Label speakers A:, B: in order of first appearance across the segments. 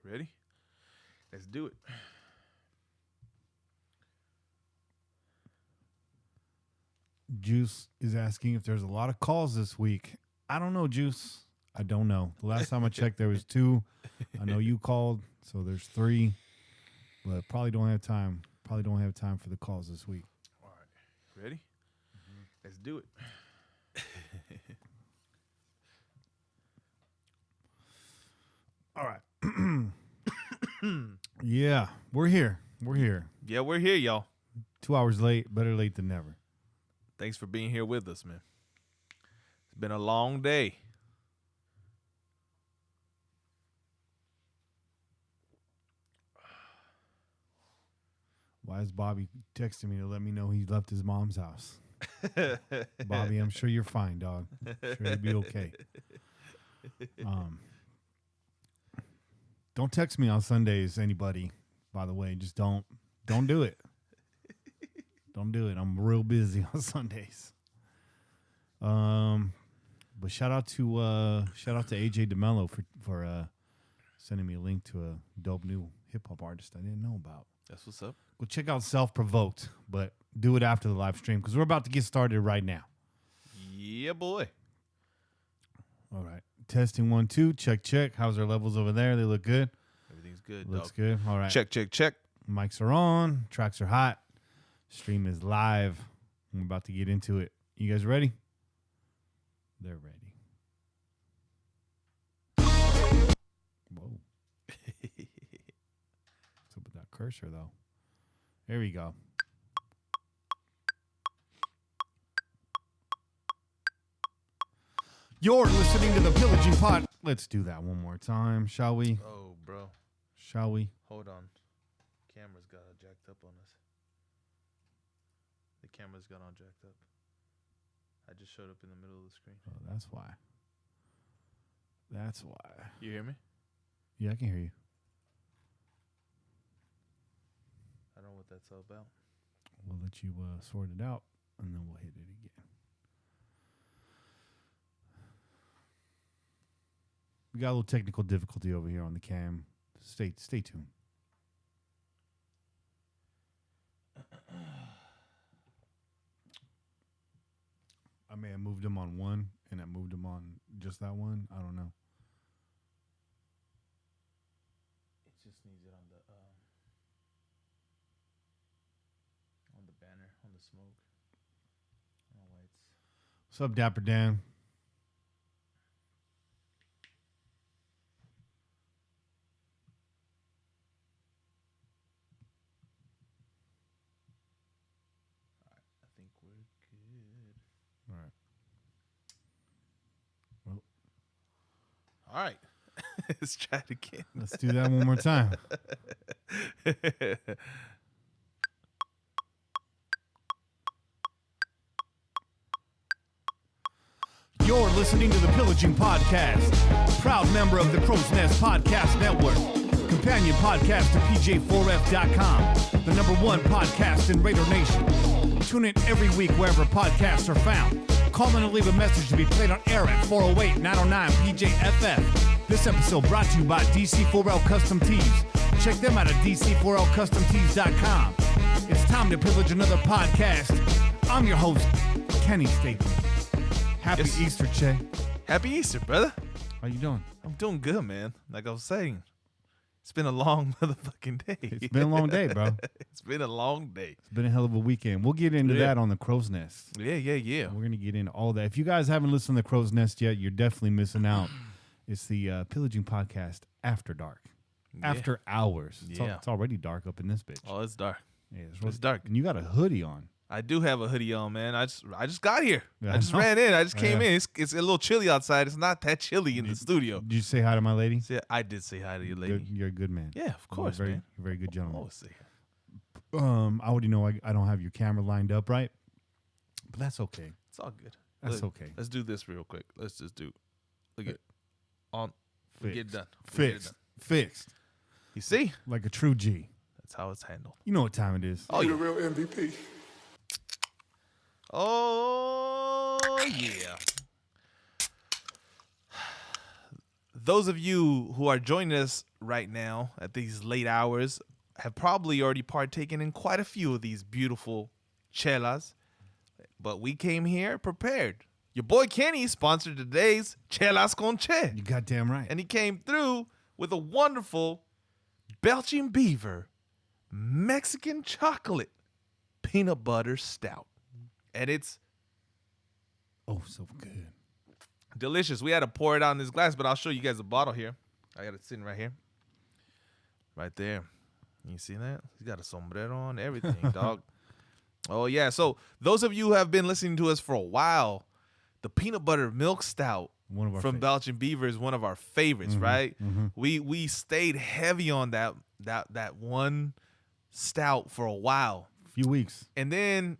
A: Ready? Let's do it.
B: Juice is asking if there's a lot of calls this week. I don't know, Juice. I don't know. The last time I checked, there was 2. I know you called, so there's 3. But probably don't have time. Probably don't have time for the calls this week.
A: All right. Ready? Let's do it.
B: All right. Yeah, we're here. We're here.
A: Yeah, we're here, y'all.
B: 2 hours late. Better late than never.
A: Thanks for being here with us, man. It's been a long day.
B: Why is Bobby texting me to let me know he left his mom's house? Bobby, I'm sure you're fine, dog. I'm sure you'll be okay. Don't text me on Sundays, anybody, by the way. Just don't do it. Don't do it. I'm real busy on Sundays. But shout out to AJ DeMello for sending me a link to a dope new hip hop artist I didn't know about.
A: That's what's up.
B: Go check out Self Provoked, but do it after the live stream because we're about to get started right now.
A: Yeah, boy.
B: All right. Testing 1, 2. Check. How's our levels over there? They look good.
A: Everything's good.
B: Looks
A: dog.
B: good. All right.
A: Check.
B: Mics are on. Tracks are hot. Stream is live. I'm about to get into it. You guys ready? They're ready. Whoa. What's up with that cursor, though? There we go. You're listening to the Pillaging Pod. Let's do that one more time, shall we?
A: Oh, bro.
B: Shall we?
A: Hold on. Camera's got all jacked up on us. The camera's got all jacked up. I just showed up in the middle of the screen.
B: Oh, that's why. That's why.
A: You hear me?
B: Yeah, I can hear you.
A: I don't know what that's all about.
B: We'll let you sort it out, and then we'll hit it again. We got a little technical difficulty over here on the cam. Stay tuned. I may have moved him on one, and I moved him on just that one. I don't know.
A: It just needs it on the banner, on the smoke. I don't know why it's.
B: What's up, Dapper Dan?
A: I think we're good.
B: All right. Well,
A: All right. Let's try it again.
B: let's do that one more time. You're listening to the Pillaging Podcast, proud member of the Crow's Nest Podcast Network, companion podcast to PJ4F.com, the #1 podcast in Raider Nation. Tune in every week wherever podcasts are found. Call in and leave a message to be played on air at 408-909-PJFF. This episode brought to you by DC4L Custom Tees. Check them out at DC4LCustomTees.com. It's time to pillage another podcast. I'm your host, Kenny Staples. Happy
A: Yes.
B: Easter, Che.
A: Happy Easter, brother.
B: How you doing?
A: I'm doing good, man. Like I was saying, it's been a long motherfucking day.
B: It's been a long day, bro.
A: It's been a long day.
B: It's been a hell of a weekend. We'll get into
A: Yeah.
B: that on the Crow's Nest.
A: Yeah.
B: We're going to get into all that. If you guys haven't listened to the Crow's Nest yet, you're definitely missing out. It's the Pillaging Podcast After Dark. After hours. It's already dark up in this bitch.
A: Oh, it's dark.
B: Yeah,
A: It's dark.
B: And you got a hoodie on.
A: I do have a hoodie on, man. I just got here.
B: Yeah,
A: I just
B: I know.
A: ran in. I just came
B: Yeah.
A: in. It's a little chilly outside. It's not that chilly in the studio.
B: Did you say hi to my lady?
A: So, yeah, I did say hi to you, lady.
B: You're a good man.
A: Yeah, of course,
B: you're
A: man.
B: a very good gentleman.
A: Always say hi.
B: I already know I don't have your camera lined up right, but that's okay.
A: It's all good.
B: That's okay.
A: Let's do this real quick. Let's just do. Look at on. We get it done. We get it
B: Fixed.
A: done.
B: Fixed.
A: You see?
B: Like a true G.
A: That's how it's handled.
B: You know what time it is.
A: Oh,
C: You
A: yeah.
C: the real MVP.
A: Oh, yeah. those of you who are joining us right now at these late hours have probably already partaken in quite a few of these beautiful chelas, but we came here prepared. Your boy Kenny sponsored today's Chelas con Che.
B: You goddamn right.
A: And he came through with a wonderful Belching Beaver Mexican chocolate peanut butter stout. And it's
B: so good.
A: delicious. We had to pour it out in this glass, but I'll show you guys the bottle here. I got it sitting right here. Right there. You see that? He's got a sombrero on, everything, dog. Oh, yeah. So those of you who have been listening to us for a while, the peanut butter milk stout from Belching Beaver is one of our favorites, right?
B: Mm-hmm.
A: We stayed heavy on that one stout for a while.
B: A few weeks.
A: And then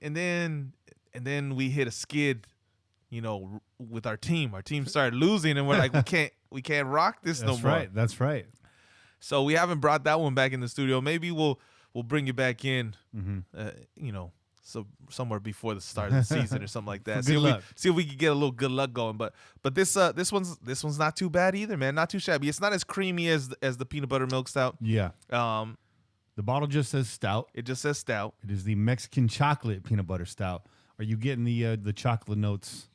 A: we hit a skid, with our team. Our team started losing, and we're like, we can't rock this no more.
B: That's right.
A: So we haven't brought that one back in the studio. Maybe we'll bring it back in, so somewhere before the start of the season or something like that. See if we can get a little good luck going. But this one's not too bad either, man. Not too shabby. It's not as creamy as the peanut butter milk stout.
B: Yeah. The bottle just says stout.
A: It just says stout.
B: It is the Mexican chocolate peanut butter stout. Are you getting the chocolate notes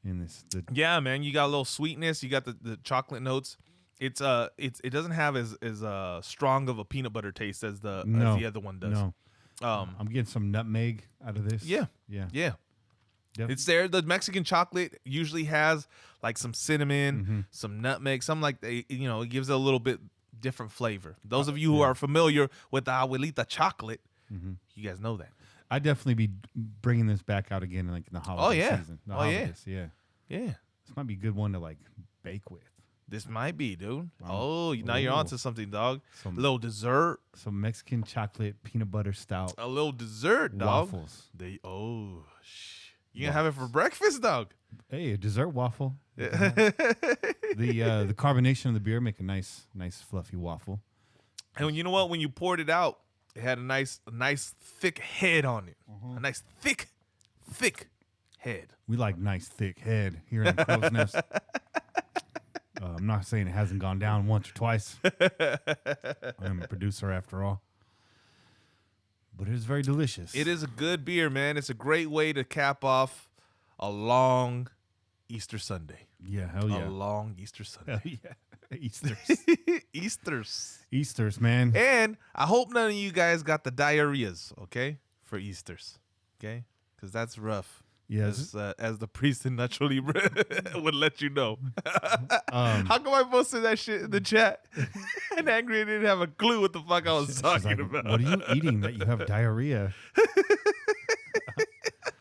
B: in this?
A: Yeah, man. You got a little sweetness. You got the chocolate notes. It doesn't have as strong of a peanut butter taste as the other one does.
B: No. I'm getting some nutmeg out of this.
A: Yeah.
B: Yep.
A: It's there. The Mexican chocolate usually has like some cinnamon, some nutmeg, something like that. It gives it a little bit different flavor. Those of you who are familiar with the abuelita chocolate, you guys know that.
B: I'd definitely be bringing this back out again in the holiday season. Yeah. This might be a good one to like bake with.
A: This might be, dude. Now
B: Ooh.
A: you're onto something, dog. A little dessert.
B: Some Mexican chocolate peanut butter stout.
A: A little dessert, dog.
B: Waffles.
A: You gonna have it for breakfast, dog?
B: Hey, a dessert waffle. The carbonation of the beer make a nice fluffy waffle.
A: And you know what? When you poured it out, it had a nice thick head on it. A nice thick head.
B: We like nice thick head here in the Crow's Nest. I'm not saying it hasn't gone down once or twice. I'm a producer after all. But it is very delicious.
A: It is a good beer, man. It's a great way to cap off a long Easter Sunday.
B: Yeah, hell yeah.
A: A long Easter Sunday.
B: Hell yeah. Easters, man.
A: And I hope none of you guys got the diarrheas, okay, for Easters, okay? Because that's rough.
B: Yes.
A: As the priest in Nacho Libre would let you know. How come I posted that shit in the chat? And Angry didn't have a clue what the fuck I was talking about.
B: What are you eating that you have diarrhea?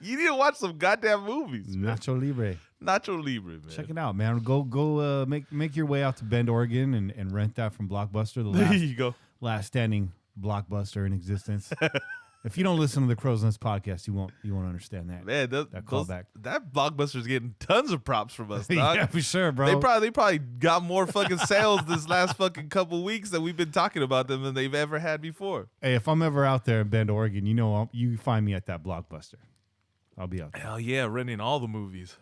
A: You need to watch some goddamn movies.
B: Nacho Libre.
A: Nacho Libre, man.
B: Check it out, man. Go make your way out to Bend, Oregon and rent that from Blockbuster.
A: There you go.
B: Last standing Blockbuster in existence. If you don't listen to the Crow's Nest podcast, you won't understand that.
A: Man, that callback. That Blockbuster's getting tons of props from us, dog.
B: Yeah, for sure, bro.
A: They probably got more fucking sales this last fucking couple weeks that we've been talking about them than they've ever had before.
B: Hey, if I'm ever out there in Bend, Oregon, you find me at that Blockbuster. I'll be out there.
A: Hell yeah, renting all the movies.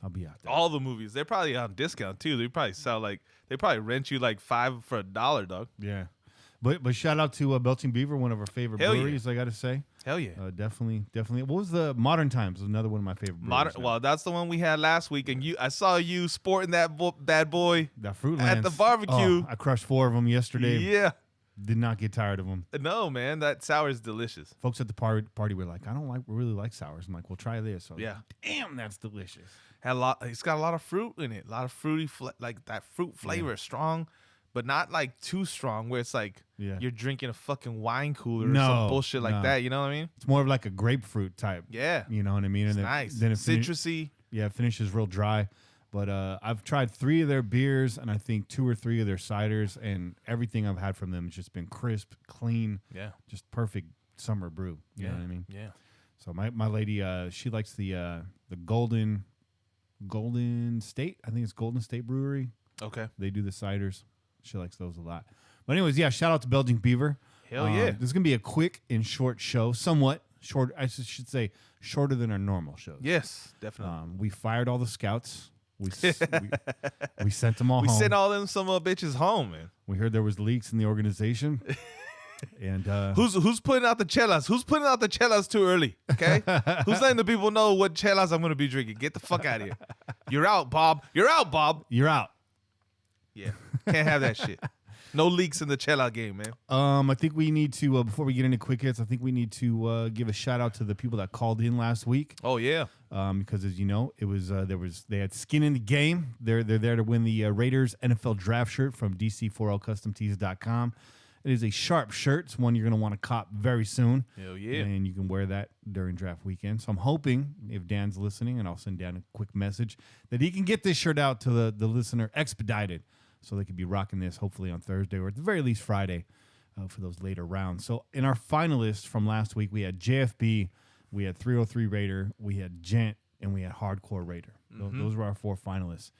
B: I'll be out there.
A: All the movies. They're probably on discount too. They probably rent you like $5 for $1, dog.
B: Yeah. But shout out to Belching Beaver, one of our favorite breweries, I got to say.
A: Hell yeah.
B: Definitely. What was the Modern Times? Another one of my favorite breweries.
A: Well, that's the one we had last week, and I saw you sporting that bad boy.
B: That Fruitlands.
A: At the barbecue.
B: I crushed 4 of them yesterday.
A: Yeah.
B: Did not get tired of them.
A: No, man, that sour is delicious.
B: Folks at the party were like, I don't really like sours. I'm like, well, try this. So
A: yeah.
B: Damn, that's delicious.
A: It's got a lot of fruit in it. A lot of fruity, like that fruit flavor is strong, but not like too strong where it's like you're drinking a fucking wine cooler or some bullshit like that. You know what I mean?
B: It's more of like a grapefruit type.
A: Yeah.
B: You know what I mean?
A: It's
B: and
A: nice.
B: Then it
A: citrusy.
B: It finishes real dry. But I've tried 3 of their beers and I think 2 or 3 of their ciders, and everything I've had from them has just been crisp, clean, just perfect summer brew. You know what I mean?
A: Yeah.
B: So my lady, she likes the Golden State. I think it's Golden State Brewery.
A: Okay.
B: They do the ciders. She likes those a lot. But anyways, shout out to Belching Beaver.
A: Hell yeah.
B: This is going to be a quick and short show, somewhat short. I should say shorter than our normal shows.
A: Yes, definitely.
B: We fired all the scouts. We sent them all home.
A: We sent all them some bitches home, man.
B: We heard there was leaks in the organization. And
A: who's putting out the chelas? Who's putting out the chelas too early? Okay, who's letting the people know what chelas I'm gonna be drinking? Get the fuck out of here! You're out, Bob. You're out, Bob.
B: You're out.
A: Yeah, can't have that shit. No leaks in the chela game, man.
B: I think we need to before we get into quick hits. I think we need to give a shout out to the people that called in last week.
A: Oh yeah,
B: because as you know, it was they had skin in the game. They're there to win the Raiders NFL draft shirt from DC4LCustomTees.com. It is a sharp shirt. It's one you're going to want to cop very soon.
A: Hell yeah.
B: And you can wear that during draft weekend. So I'm hoping, if Dan's listening, and I'll send Dan a quick message, that he can get this shirt out to the listener expedited so they could be rocking this hopefully on Thursday or at the very least Friday for those later rounds. So in our finalists from last week, we had JFB, we had 303 Raider, we had Gent, and we had Hardcore Raider. Those were our 4 finalists.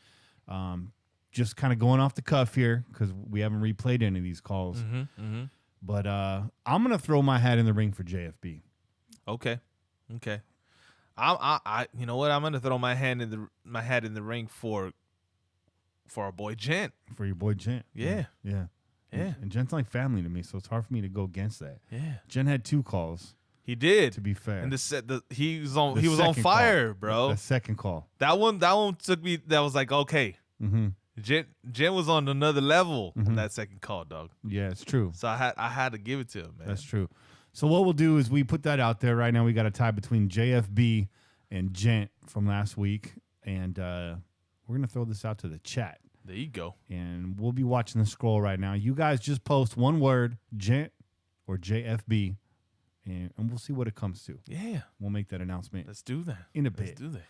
B: Just kind of going off the cuff here because we haven't replayed any of these calls. But I'm going to throw my hat in the ring for JFB.
A: Okay. I you know what? I'm going to throw my hat in the ring for our boy Gent.
B: For your boy Gent.
A: Yeah.
B: And Gent's like family to me, so it's hard for me to go against that.
A: Yeah.
B: Gent had 2 calls.
A: He did.
B: To be fair.
A: And he was on fire, bro.
B: The second call.
A: That one took me. That was like okay. Gent was on another level on that second call, dog.
B: Yeah, it's true.
A: So I had to give it to him, man.
B: That's true. So what we'll do is we put that out there right now. We got a tie between JFB and Gent from last week, and we're gonna throw this out to the chat.
A: There you go.
B: And we'll be watching the scroll right now. You guys just post one word, Gent or JFB, and we'll see what it comes to.
A: Yeah.
B: We'll make that announcement.
A: Let's do that.
B: In a bit.
A: Let's do that.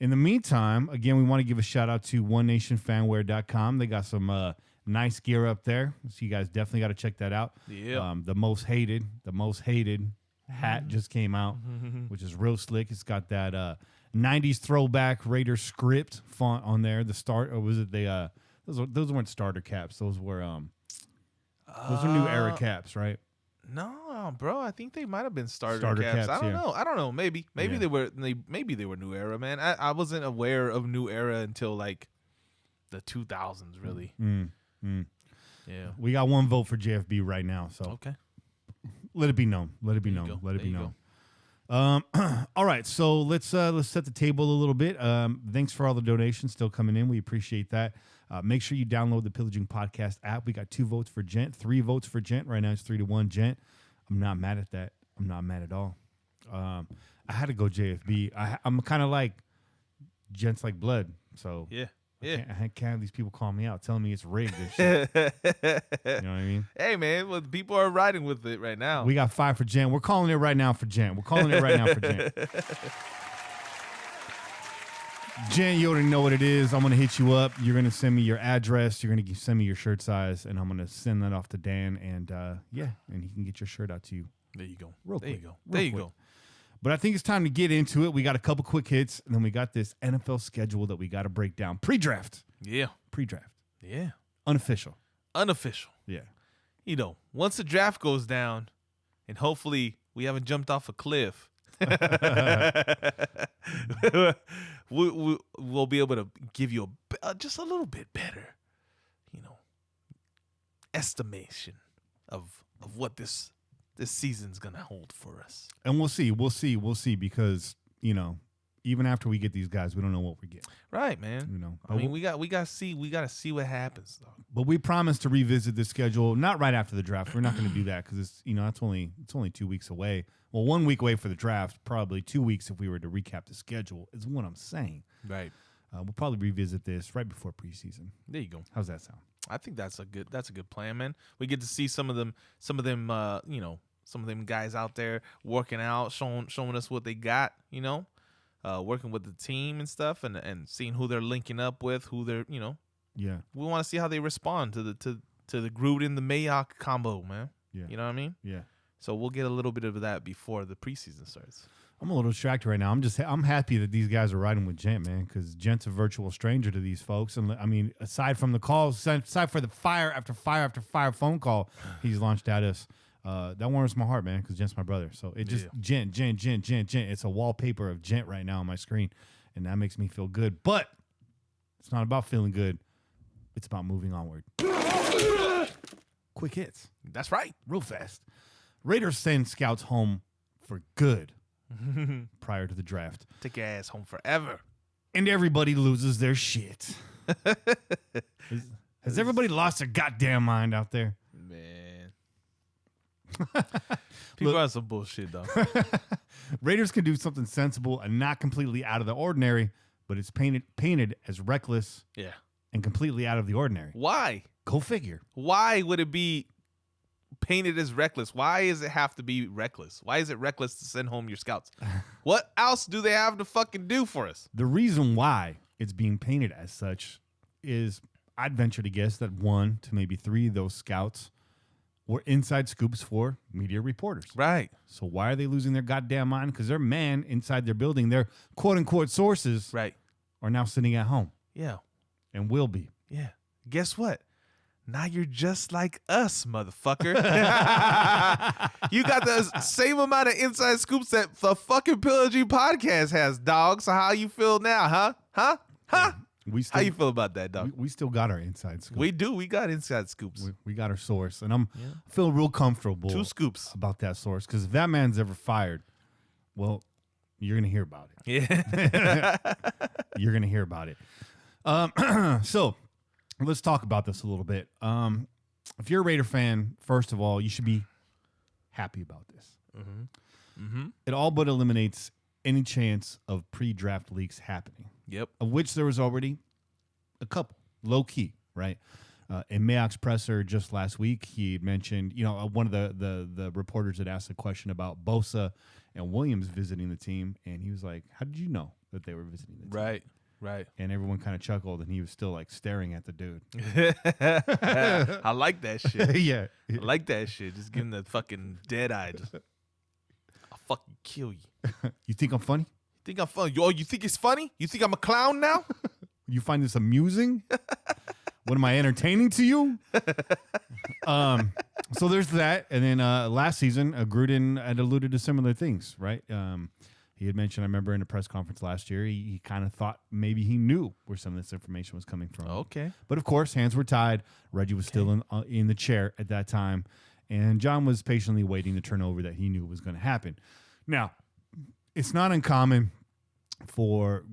B: In the meantime, again, we want to give a shout out to OneNationFanwear.com. They got some nice gear up there, so you guys definitely got to check that out.
A: Yeah.
B: The most hated hat just came out, which is real slick. It's got that 90s throwback Raider script font on there. The start, or was it the those weren't starter caps. Those were new era caps, right?
A: No, bro. I think they might have been starter
B: caps.
A: I don't know. Maybe they were new era, man. I wasn't aware of new era until like the 2000s, really. Yeah.
B: We got 1 vote for JFB right now, so
A: okay.
B: Let it be known. Let it be known. All right, so let's set the table a little bit. Thanks for all the donations still coming in. We appreciate that. Make sure you download the Pillaging Podcast app. We got 2 votes for Gent, 3 votes for Gent. Right now it's 3-1 Gent. I'm not mad at that. I'm not mad at all. I had to go JFB. I'm kind of like Gent's like blood. So
A: yeah.
B: I can't have these people call me out telling me it's rigged and shit. You know what I mean?
A: Hey, man, well, people are riding with it right now.
B: We got 5 for Gent. We're calling it right now for Gent. Jen, you already know what it is. I'm going to hit you up. You're going to send me your address. You're going to send me your shirt size, and I'm going to send that off to Dan, and and he can get your shirt out to you.
A: There you go.
B: There you go. But I think it's time to get into it. We got a couple quick hits, and then we got this NFL schedule that we got to break down. Pre-draft.
A: Yeah.
B: Pre-draft.
A: Yeah.
B: Unofficial.
A: Yeah. You know, once the draft goes down, and hopefully we haven't jumped off a cliff, we'll be able to give you just a little bit better, estimation of what this season's gonna hold for us.
B: And we'll see because even after we get these guys, we don't know what we're getting.
A: Right, man. I mean, we gotta see what happens, though.
B: But we promise to revisit this schedule not right after the draft. We're not going to do that because it's only 2 weeks away. Well, 1 week away for the draft, probably 2 weeks if we were to recap the schedule, is what I'm saying.
A: Right.
B: We'll probably revisit this right before preseason.
A: There you go.
B: How's that sound?
A: I think that's a good plan, man. We get to see some of them guys out there working out, showing us what they got, working with the team and stuff, and seeing who they're linking up with, who they're,
B: Yeah.
A: We want to see how they respond to the Gruden, the Mayock combo, man.
B: Yeah.
A: You know what I mean?
B: Yeah.
A: So we'll get a little bit of that before the preseason starts.
B: I'm a little distracted right now. I'm happy that these guys are riding with Gent, man, because Gent's a virtual stranger to these folks. And I mean, aside from the calls, aside for the fire after fire after fire phone call he's launched at us, that warms my heart, man, because Gent's my brother. So it just Gent. It's a wallpaper of Gent right now on my screen, and that makes me feel good. But It's not about feeling good. It's about moving onward. Quick hits.
A: That's right.
B: Real fast. Raiders send scouts home for good prior to the draft.
A: Take your ass home forever.
B: And everybody loses their shit. Has everybody lost their goddamn mind out there?
A: Man. People are some bullshit, though.
B: Raiders can do something sensible and not completely out of the ordinary, but it's painted as reckless and completely out of the ordinary.
A: Why?
B: Go figure.
A: Why would it be painted as reckless? Why does it have to be reckless? Why is it reckless to send home your scouts? What else do they have to fucking do for us?
B: The reason why it's being painted as such is, I'd venture to guess that 1 to maybe 3 of those scouts were inside scoops for media reporters.
A: Right.
B: So why are they losing their goddamn mind? Because their man inside their building, their quote-unquote sources, are now sitting at home.
A: Yeah.
B: And will be.
A: Yeah. Guess what? Now you're just like us, motherfucker. You got the same amount of inside scoops that the fucking Pillaging Podcast has, dog. So how you feel now, huh? Huh?
B: How
A: you feel about that, dog?
B: We still got our inside scoops.
A: We do. We got inside scoops.
B: We got our source. And I'm feeling real comfortable
A: 2 scoops
B: about that source. Because if that man's ever fired, well, you're going to hear about it.
A: Yeah.
B: You're going to hear about it. So let's talk about this a little bit. If you're a Raider fan, first of all, you should be happy about this. It all but eliminates any chance of pre-draft leaks happening.
A: Yep.
B: Of which there was already a couple, low key, right? In Mayock's presser just last week, he mentioned, one of the reporters had asked a question about Bosa and Williams visiting the team, and he was like, "How did you know that they were visiting the team?"
A: Right.
B: And everyone kind of chuckled, and he was still like staring at the dude.
A: I like that shit.
B: Yeah.
A: I like that shit. Just give him the fucking dead eye. I'll fucking kill you.
B: You think I'm funny?
A: Think I'm funny? Oh, you think it's funny? You think I'm a clown now?
B: You find this amusing? What, am I entertaining to you? So there's that. And then last season, Gruden had alluded to similar things, right? He had mentioned, I remember in a press conference last year, he kind of thought maybe he knew where some of this information was coming from.
A: Okay.
B: But of course, hands were tied. Reggie was still in the chair at that time. And John was patiently waiting the turnover that he knew was going to happen. Now, it's not uncommon for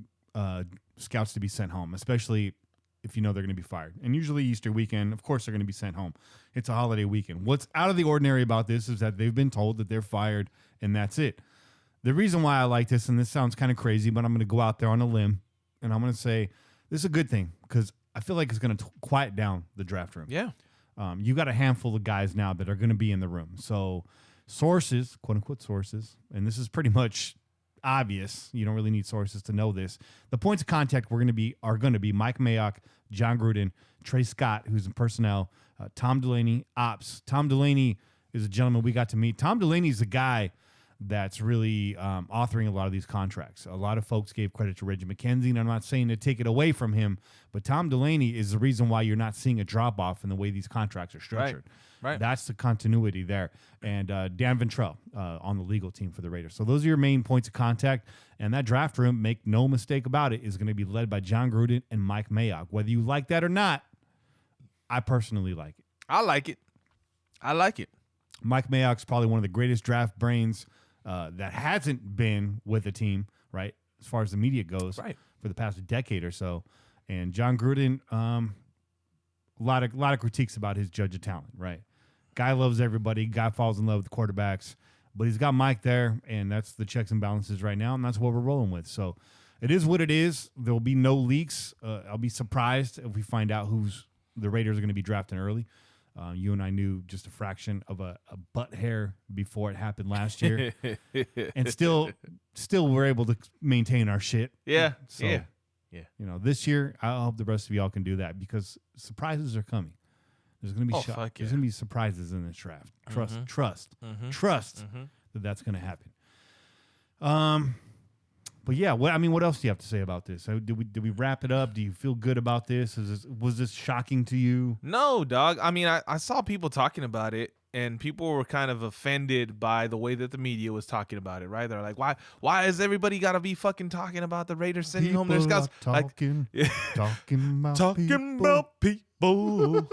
B: scouts to be sent home, especially if you know they're going to be fired. And usually Easter weekend, of course, they're going to be sent home. It's a holiday weekend. What's out of the ordinary about this is that they've been told that they're fired, and that's it. The reason why I like this, and this sounds kind of crazy, but I'm going to go out there on a limb, and I'm going to say this is a good thing because I feel like it's going to quiet down the draft room.
A: Yeah.
B: You got a handful of guys now that are going to be in the room. So sources, quote-unquote sources, and this is pretty much obvious. You don't really need sources to know this. The points of contact are going to be Mike Mayock, John Gruden, Trey Scott, who's in personnel, Tom Delaney, ops. Tom Delaney is a gentleman we got to meet. Tom Delaney is a guy that's really authoring a lot of these contracts. A lot of folks gave credit to Reggie McKenzie, and I'm not saying to take it away from him, but Tom Delaney is the reason why you're not seeing a drop-off in the way these contracts are structured.
A: Right.
B: That's the continuity there. And Dan Ventrell on the legal team for the Raiders. So those are your main points of contact. And that draft room, make no mistake about it, is going to be led by John Gruden and Mike Mayock. Whether you like that or not, I personally like it.
A: I like it.
B: Mike Mayock's probably one of the greatest draft brains that hasn't been with a team, right, as far as the media goes, for the past decade or so. And John Gruden, a lot of critiques about his judge of talent, right? Guy loves everybody. Guy falls in love with the quarterbacks. But he's got Mike there, and that's the checks and balances right now, and that's what we're rolling with. So it is what it is. There will be no leaks. I'll be surprised if we find out who's the Raiders are going to be drafting early. You and I knew just a fraction of a butt hair before it happened last year. And still we're able to maintain our shit.
A: Yeah.
B: So,
A: yeah.
B: This year, I hope the rest of y'all can do that because surprises are coming. There's going to be There's going to be surprises in this draft. Trust that that's going to happen. But yeah, what else do you have to say about this? Did we wrap it up? Do you feel good about this? Was this shocking to you?
A: No, dog. I mean, I saw people talking about it, and people were kind of offended by the way that the media was talking about it, right? They're like, why has everybody got to be fucking talking about the Raiders sending home their scouts?
B: Talking
A: Talking about people.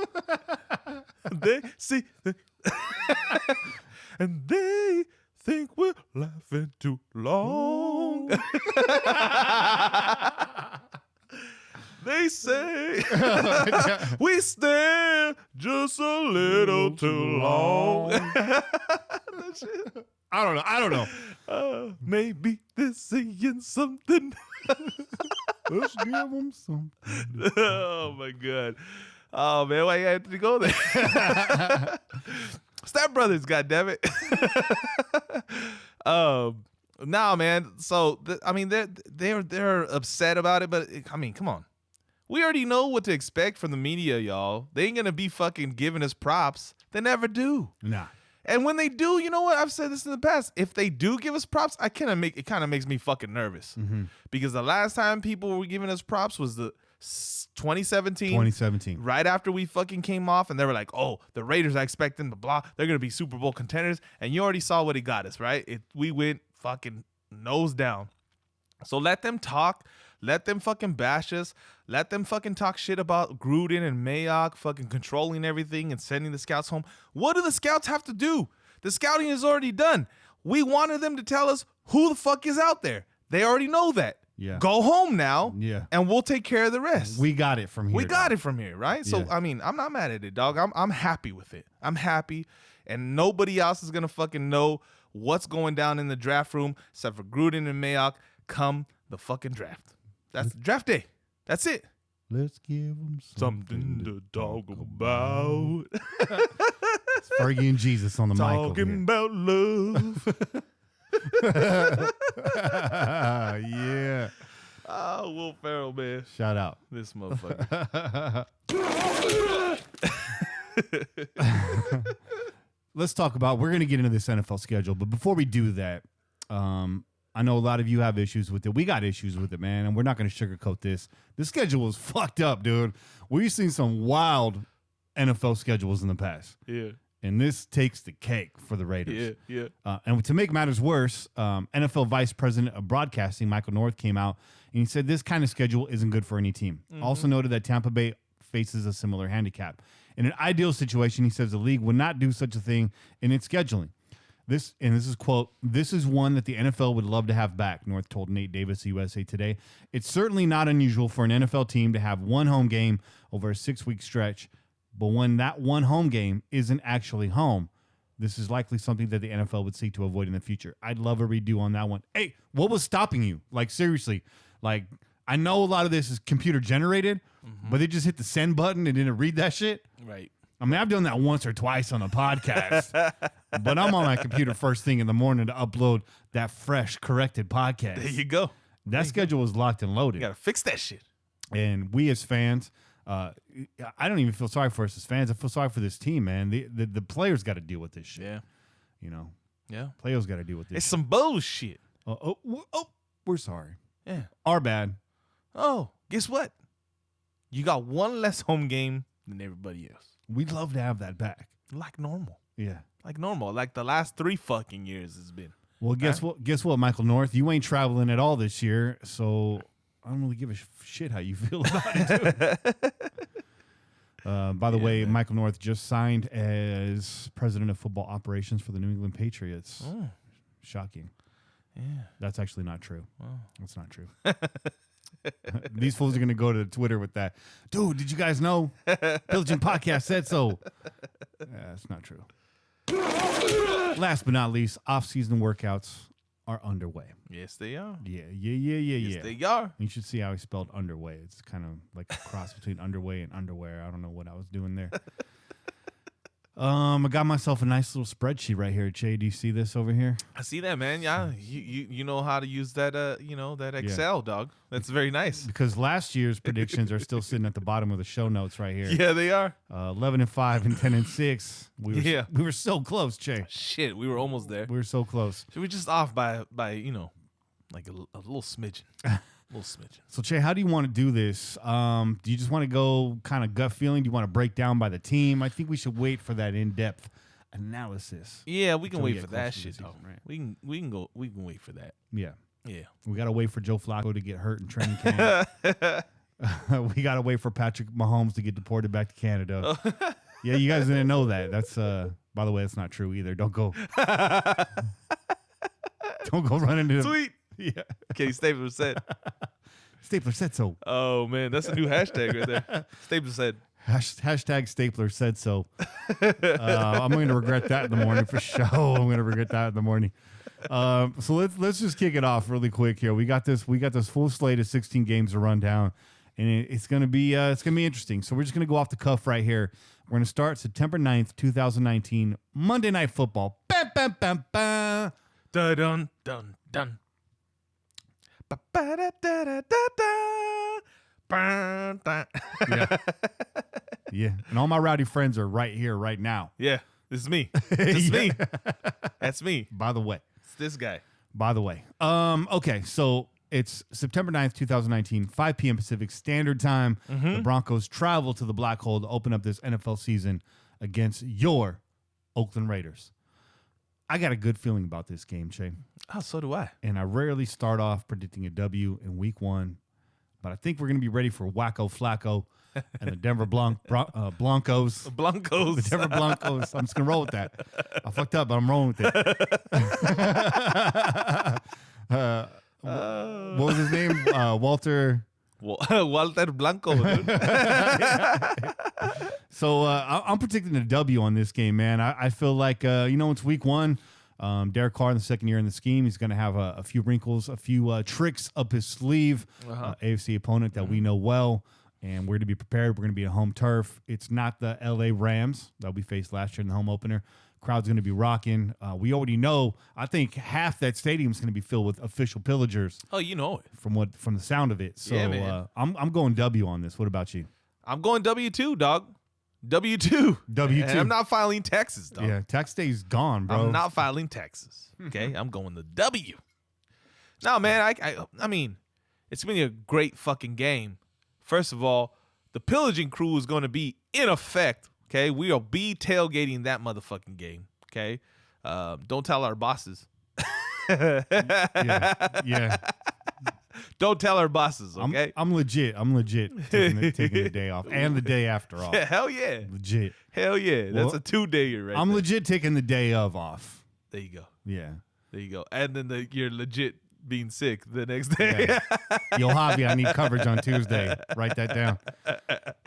A: They see and they think we're laughing too long. They say we stare just a little too long.
B: I don't know.
A: Maybe they're saying something.
B: Let's give them something.
A: Oh my God. Oh man, why you had to go there? Step Brothers, goddammit. Nah, man. So they're upset about it, but I mean, come on. We already know what to expect from the media, y'all. They ain't gonna be fucking giving us props. They never do.
B: Nah.
A: And when they do, you know what? I've said this in the past. If they do give us props, it kind of makes me fucking nervous.
B: Mm-hmm.
A: Because the last time people were giving us props was the 2017.
B: 2017.
A: Right after we fucking came off, and they were like, oh, the Raiders, I expect them to blah. They're going to be Super Bowl contenders. And you already saw what it got us, right? We went fucking nose down. So let them talk. Let them fucking bash us. Let them fucking talk shit about Gruden and Mayock fucking controlling everything and sending the scouts home. What do the scouts have to do? The scouting is already done. We wanted them to tell us who the fuck is out there. They already know that.
B: Yeah.
A: Go home now.
B: Yeah.
A: And we'll take care of the rest.
B: We got it from here.
A: We got it from here, right? So,
B: Yeah.
A: I mean, I'm not mad at it, dog. I'm happy with it. I'm happy. And nobody else is going to fucking know what's going down in the draft room except for Gruden and Mayock come the fucking draft. That's draft day. That's it.
B: Let's give them
A: Something to talk about.
B: It's Fergie and Jesus on the mic over here.
A: Talking about love.
B: Yeah.
A: Oh, Will Ferrell, man.
B: Shout out.
A: This motherfucker.
B: Let's talk about, we're going to get into this NFL schedule, but before we do that, I know a lot of you have issues with it. We got issues with it, man, and we're not going to sugarcoat this. The schedule is fucked up, dude. We've seen some wild NFL schedules in the past.
A: Yeah.
B: And this takes the cake for the Raiders.
A: Yeah.
B: And to make matters worse, NFL Vice President of Broadcasting, Michael North, came out and he said this kind of schedule isn't good for any team. Mm-hmm. Also noted that Tampa Bay faces a similar handicap. In an ideal situation, he says the league would not do such a thing in its scheduling. This is quote, "This is one that the NFL would love to have back," North told Nate Davis of USA Today. "It's certainly not unusual for an NFL team to have one home game over a 6-week stretch, but when that one home game isn't actually home, this is likely something that the NFL would seek to avoid in the future. I'd love a redo on that one." Hey, what was stopping you? Like, seriously, like, I know a lot of this is computer generated, but they just hit the send button and didn't read that shit.
A: Right.
B: I mean, I've done that once or twice on a podcast, but I'm on my computer first thing in the morning to upload that fresh, corrected podcast.
A: There you go.
B: That schedule was locked and loaded.
A: You got to fix that shit.
B: And we as fans, I don't even feel sorry for us as fans. I feel sorry for this team, man. The players got to deal with this shit.
A: Yeah.
B: You know?
A: Yeah.
B: Players got to deal with this
A: It's
B: shit.
A: some bullshit.
B: Oh, we're sorry.
A: Yeah.
B: Our bad.
A: Oh, guess what? You got one less home game than everybody else.
B: We'd love to have that back.
A: Like normal.
B: Yeah.
A: Like normal. Like the last 3 fucking years has been.
B: Well, guess what? Guess what, Michael North? You ain't traveling at all this year, so I don't really give a shit how you feel about it. By the way, man. Michael North just signed as president of football operations for the New England Patriots.
A: Oh.
B: Shocking.
A: Yeah.
B: That's actually not true.
A: Oh.
B: That's not true. These fools are going to go to Twitter with that. Dude, did you guys know? Pillaging Podcast said so. That's not true. Last but not least, off-season workouts are underway.
A: Yes, they are.
B: Yeah.
A: Yes, they are.
B: You should see how he spelled underway. It's kind of like a cross between underway and underwear. I don't know what I was doing there. I got myself a nice little spreadsheet right here. Che, do you see this over here?
A: I see that, man. Yeah, you know how to use that. That Excel, dog. That's very nice.
B: Because last year's predictions are still sitting at the bottom of the show notes right here.
A: Yeah, they are.
B: 11-5 and 10-6. We were so close, Che.
A: Shit, we were almost there.
B: We were so close.
A: So we're just off by like a little smidgen.
B: So, Che, how do you want to do this? Do you just want to go kind of gut feeling? Do you want to break down by the team? I think we should wait for that in-depth analysis.
A: Yeah, we can
B: until we
A: wait
B: get
A: for
B: closer
A: that
B: to the
A: shit,
B: season,
A: though.
B: right?
A: We can wait for that.
B: Yeah.
A: Yeah.
B: We got to wait for Joe Flacco to get hurt in training camp. We got to wait for Patrick Mahomes to get deported back to Canada. Yeah, you guys didn't know that. That's by the way, that's not true either. Don't go run into
A: Sweet.
B: Yeah.
A: Kenny Stapler said.
B: Stapler said so.
A: Oh man, that's a new hashtag right there. Stapler said.
B: Hashtag Stapler said so. I'm going to regret that in the morning for sure. I'm going to regret that in the morning. So let's just kick it off really quick here. We got this full slate of 16 games to run down, and it's going to be interesting. So we're just going to go off the cuff right here. We're going to start September 9th, 2019, Monday Night Football. Bam, bam, bam, bam.
A: Dun dun dun dun. Ba ba da da da da da. Ba da.
B: Yeah. Yeah. And all my rowdy friends are right here, right now.
A: Yeah, this is me. This is me. That's me.
B: By the way.
A: It's this guy.
B: By the way. Okay, so it's September 9th, 2019, 5 p.m. Pacific Standard Time. The Broncos travel to the Black Hole to open up this NFL season against your Oakland Raiders. I got a good feeling about this game, Che.
A: Oh, so do I.
B: And I rarely start off predicting a W in week one, but I think we're going to be ready for Wacko Flacco and the Denver Blancos.
A: Blancos.
B: The Denver Blancos. I'm just going to roll with that. I fucked up, but I'm rolling with it. What was his name? Walter
A: Blanco, dude.
B: So I'm predicting a W on this game, man. I feel like, it's week one. Derek Carr in the second year in the scheme. He's going to have a few wrinkles, a few tricks up his sleeve. AFC opponent that we know well, and we're going to be prepared. We're going to be at home turf. It's not the L.A. Rams that we faced last year in the home opener. Crowd's going to be rocking. We already know. I think half that stadium is going to be filled with official Pillagers.
A: Oh, you know it.
B: From the sound of it. So
A: yeah, man.
B: I'm going W on this. What about you?
A: I'm going W2, dog. W2.
B: W2.
A: And I'm not filing taxes, dog.
B: Yeah, tax day's gone, bro.
A: I'm not filing taxes. Okay, I'm going the W. No, man, I mean, it's been a great fucking game. First of all, the Pillaging crew is going to be in effect. Okay, we will be tailgating that motherfucking game. Okay, don't tell our bosses.
B: Yeah.
A: Don't tell our bosses. Okay,
B: I'm legit. I'm legit taking the day off and the day after off.
A: Yeah, hell yeah,
B: Legit.
A: hell yeah. That's a 2-dayer right
B: I'm
A: there.
B: legit taking the day of off.
A: There you go.
B: Yeah.
A: There you go. And then you're legit being sick the next day.
B: Yeah. Yo, Javi, I need coverage on Tuesday. Write that down.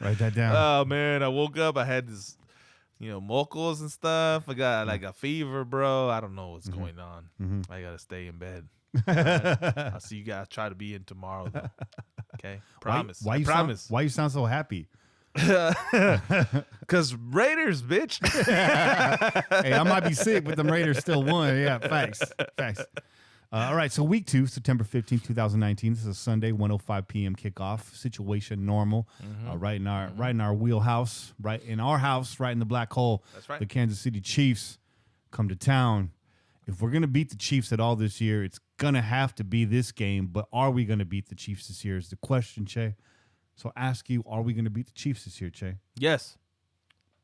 B: Write that down.
A: Oh man, I woke up. I had this, mocos and stuff. I got like a fever, bro. I don't know what's going on. I gotta stay in bed. I'll see you guys. Try to be in tomorrow, though. Okay, promise.
B: Why you sound so happy?
A: Cause Raiders, bitch.
B: Hey, I might be sick, but the Raiders still won. Yeah, facts. All right, so week 2, September 15th, 2019. This is a Sunday, 1:05 p.m. kickoff. Situation normal. Right in our wheelhouse, right in our house, right in the black hole.
A: That's right.
B: The Kansas City Chiefs come to town. If we're gonna beat the Chiefs at all this year, it's gonna have to be this game. But are we gonna beat the Chiefs this year? Is the question, Che. So ask you, are we gonna beat the Chiefs this year, Che?
A: Yes,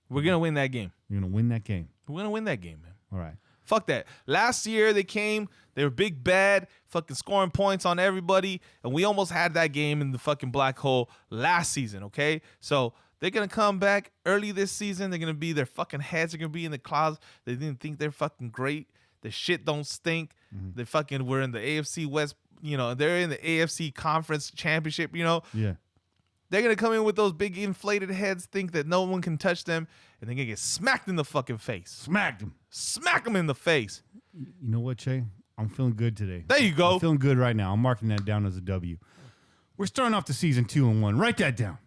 A: we're gonna win that game.
B: You're gonna win that game.
A: We're gonna win that game, man.
B: All right.
A: Fuck that. Last year they came, they were big bad, fucking scoring points on everybody, and we almost had that game in the fucking black hole last season, okay? So they're going to come back early this season. They're going to be, their fucking heads are going to be in the clouds. They didn't think they're fucking great. The shit don't stink. They fucking were in the AFC West, they're in the AFC Conference Championship,
B: Yeah.
A: They're going to come in with those big inflated heads, think that no one can touch them, and they're going to get smacked in the fucking face.
B: Smacked him.
A: Smack them in the face.
B: You know what, Che? I'm feeling good today.
A: There you go.
B: I'm feeling good right now. I'm marking that down as a W. We're starting off the season 2-1. Write that down.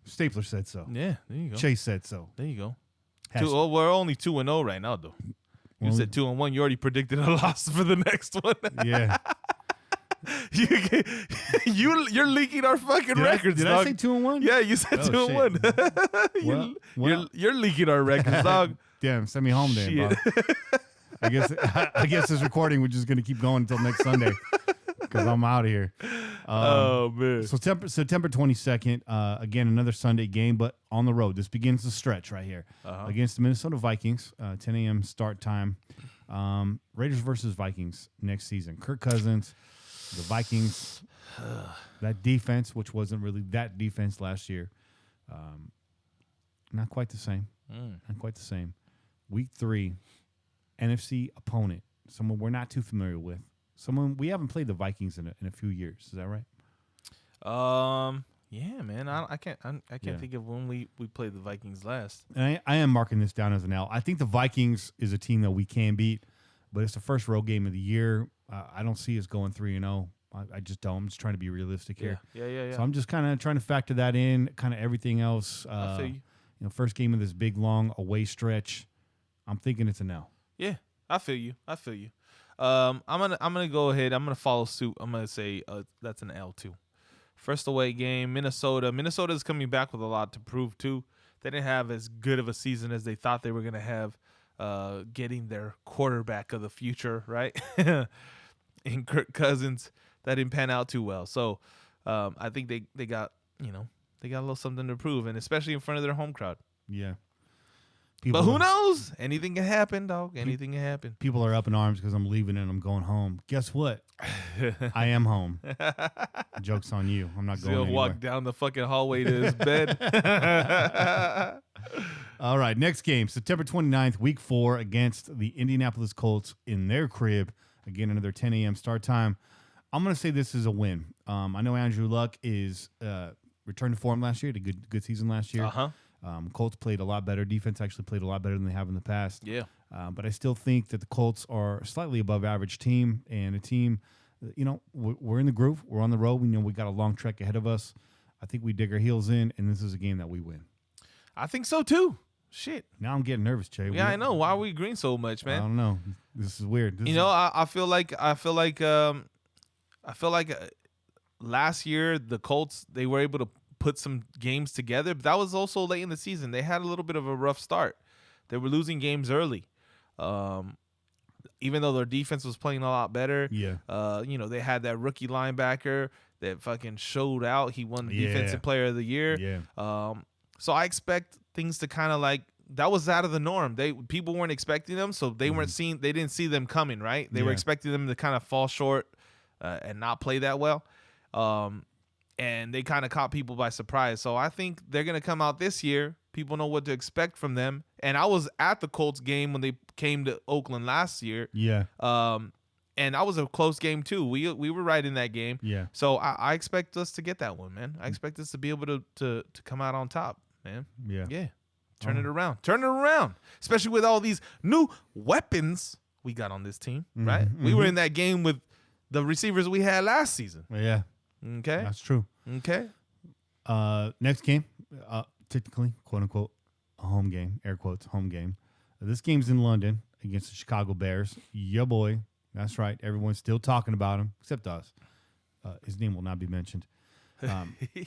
B: Stapler said so.
A: Yeah, there you go.
B: Chase said so.
A: There you go.
B: Hashtag.
A: We're only 2-0 right now, though. You said 2-1. You already predicted a loss for the next one.
B: Yeah.
A: You're leaking our fucking records,
B: did
A: dog.
B: I say 2-1?
A: Yeah, you said 2-1. You're leaking our records, dog.
B: Damn, send me home then, Bob. I guess this recording we're just gonna keep going until next Sunday. because I'm out of here.
A: Oh, man.
B: So September 22nd, again, another Sunday game, but on the road. This begins the stretch right here against the Minnesota Vikings, 10 a.m. start time. Raiders versus Vikings next season. Kirk Cousins, the Vikings, that defense, which wasn't really that defense last year, not quite the same. Not quite the same. Week 3, NFC opponent, someone we're not too familiar with. Someone we haven't played the Vikings in a few years. Is that right?
A: Yeah, man. I can't think of when we played the Vikings last.
B: And I am marking this down as an L. I think the Vikings is a team that we can beat, but it's the first road game of the year. I don't see us going 3-0. I just don't. I'm just trying to be realistic here.
A: Yeah.
B: So I'm just kind of trying to factor that in. Kind of everything else.
A: I feel you.
B: First game of this big long away stretch. I'm thinking it's an L.
A: Yeah, I feel you. I'm gonna go ahead. I'm gonna follow suit. I'm gonna say that's an L too. First away game, Minnesota. Minnesota's coming back with a lot to prove too. They didn't have as good of a season as they thought they were gonna have. Getting their quarterback of the future, right? In Kirk Cousins, that didn't pan out too well. So I think they got a little something to prove, and especially in front of their home crowd.
B: Yeah.
A: But who knows? Anything can happen, dog. Anything can happen.
B: People are up in arms because I'm leaving and I'm going home. Guess what? I am home. Joke's on you. I'm not going anywhere.
A: He'll walk down the fucking hallway to his bed.
B: All right, next game, September 29th, week 4 against the Indianapolis Colts in their crib. Again, another 10 a.m. start time. I'm going to say this is a win. I know Andrew Luck is returned to form last year. Had a good season last year. Colts played a lot better. Defense actually played a lot better than they have in the past.
A: Yeah.
B: But I still think that the Colts are a slightly above average team, and a team, we're in the groove. We're on the road. We know we got a long trek ahead of us. I think we dig our heels in, and this is a game that we win.
A: I think so too. Shit.
B: Now I'm getting nervous, Jay.
A: Yeah, I know. Why are we agreeing so much, man?
B: I don't know. This is weird.
A: I feel like last year the Colts, they were able to put some games together, but that was also late in the season. They had a little bit of a rough start. They were losing games early. Even though their defense was playing a lot better.
B: Yeah.
A: They had that rookie linebacker that fucking showed out. He won the Defensive Player of the Year.
B: Yeah.
A: So I expect things to kind of that was out of the norm. People weren't expecting them, so they didn't see them coming, right? They were expecting them to kind of fall short and not play that well. And they kind of caught people by surprise. So I think they're going to come out this year. People know what to expect from them. And I was at the Colts game when they came to Oakland last year.
B: Yeah.
A: And that was a close game too. We were right in that game.
B: Yeah.
A: So I expect us to get that one, man. I expect us to be able to come out on top, man.
B: Yeah.
A: Yeah. Turn it around. Turn it around. Especially with all these new weapons we got on this team, right? We were in that game with the receivers we had last season.
B: Yeah.
A: Okay.
B: That's true.
A: Okay.
B: Next game, technically, quote unquote, a home game, air quotes, home game. This game's in London against the Chicago Bears. Yeah, boy. That's right. Everyone's still talking about him, except us. His name will not be mentioned. This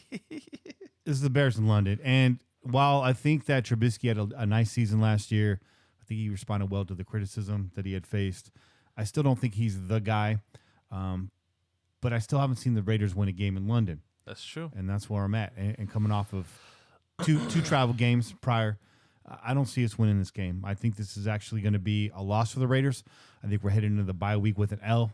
B: is the Bears in London. And while I think that Trubisky had a nice season last year, I think he responded well to the criticism that he had faced. I still don't think he's the guy. But I still haven't seen the Raiders win a game in London.
A: That's true.
B: And that's where I'm at. And coming off of two travel games prior, I don't see us winning this game. I think this is actually going to be a loss for the Raiders. I think we're heading into the bye week with an L.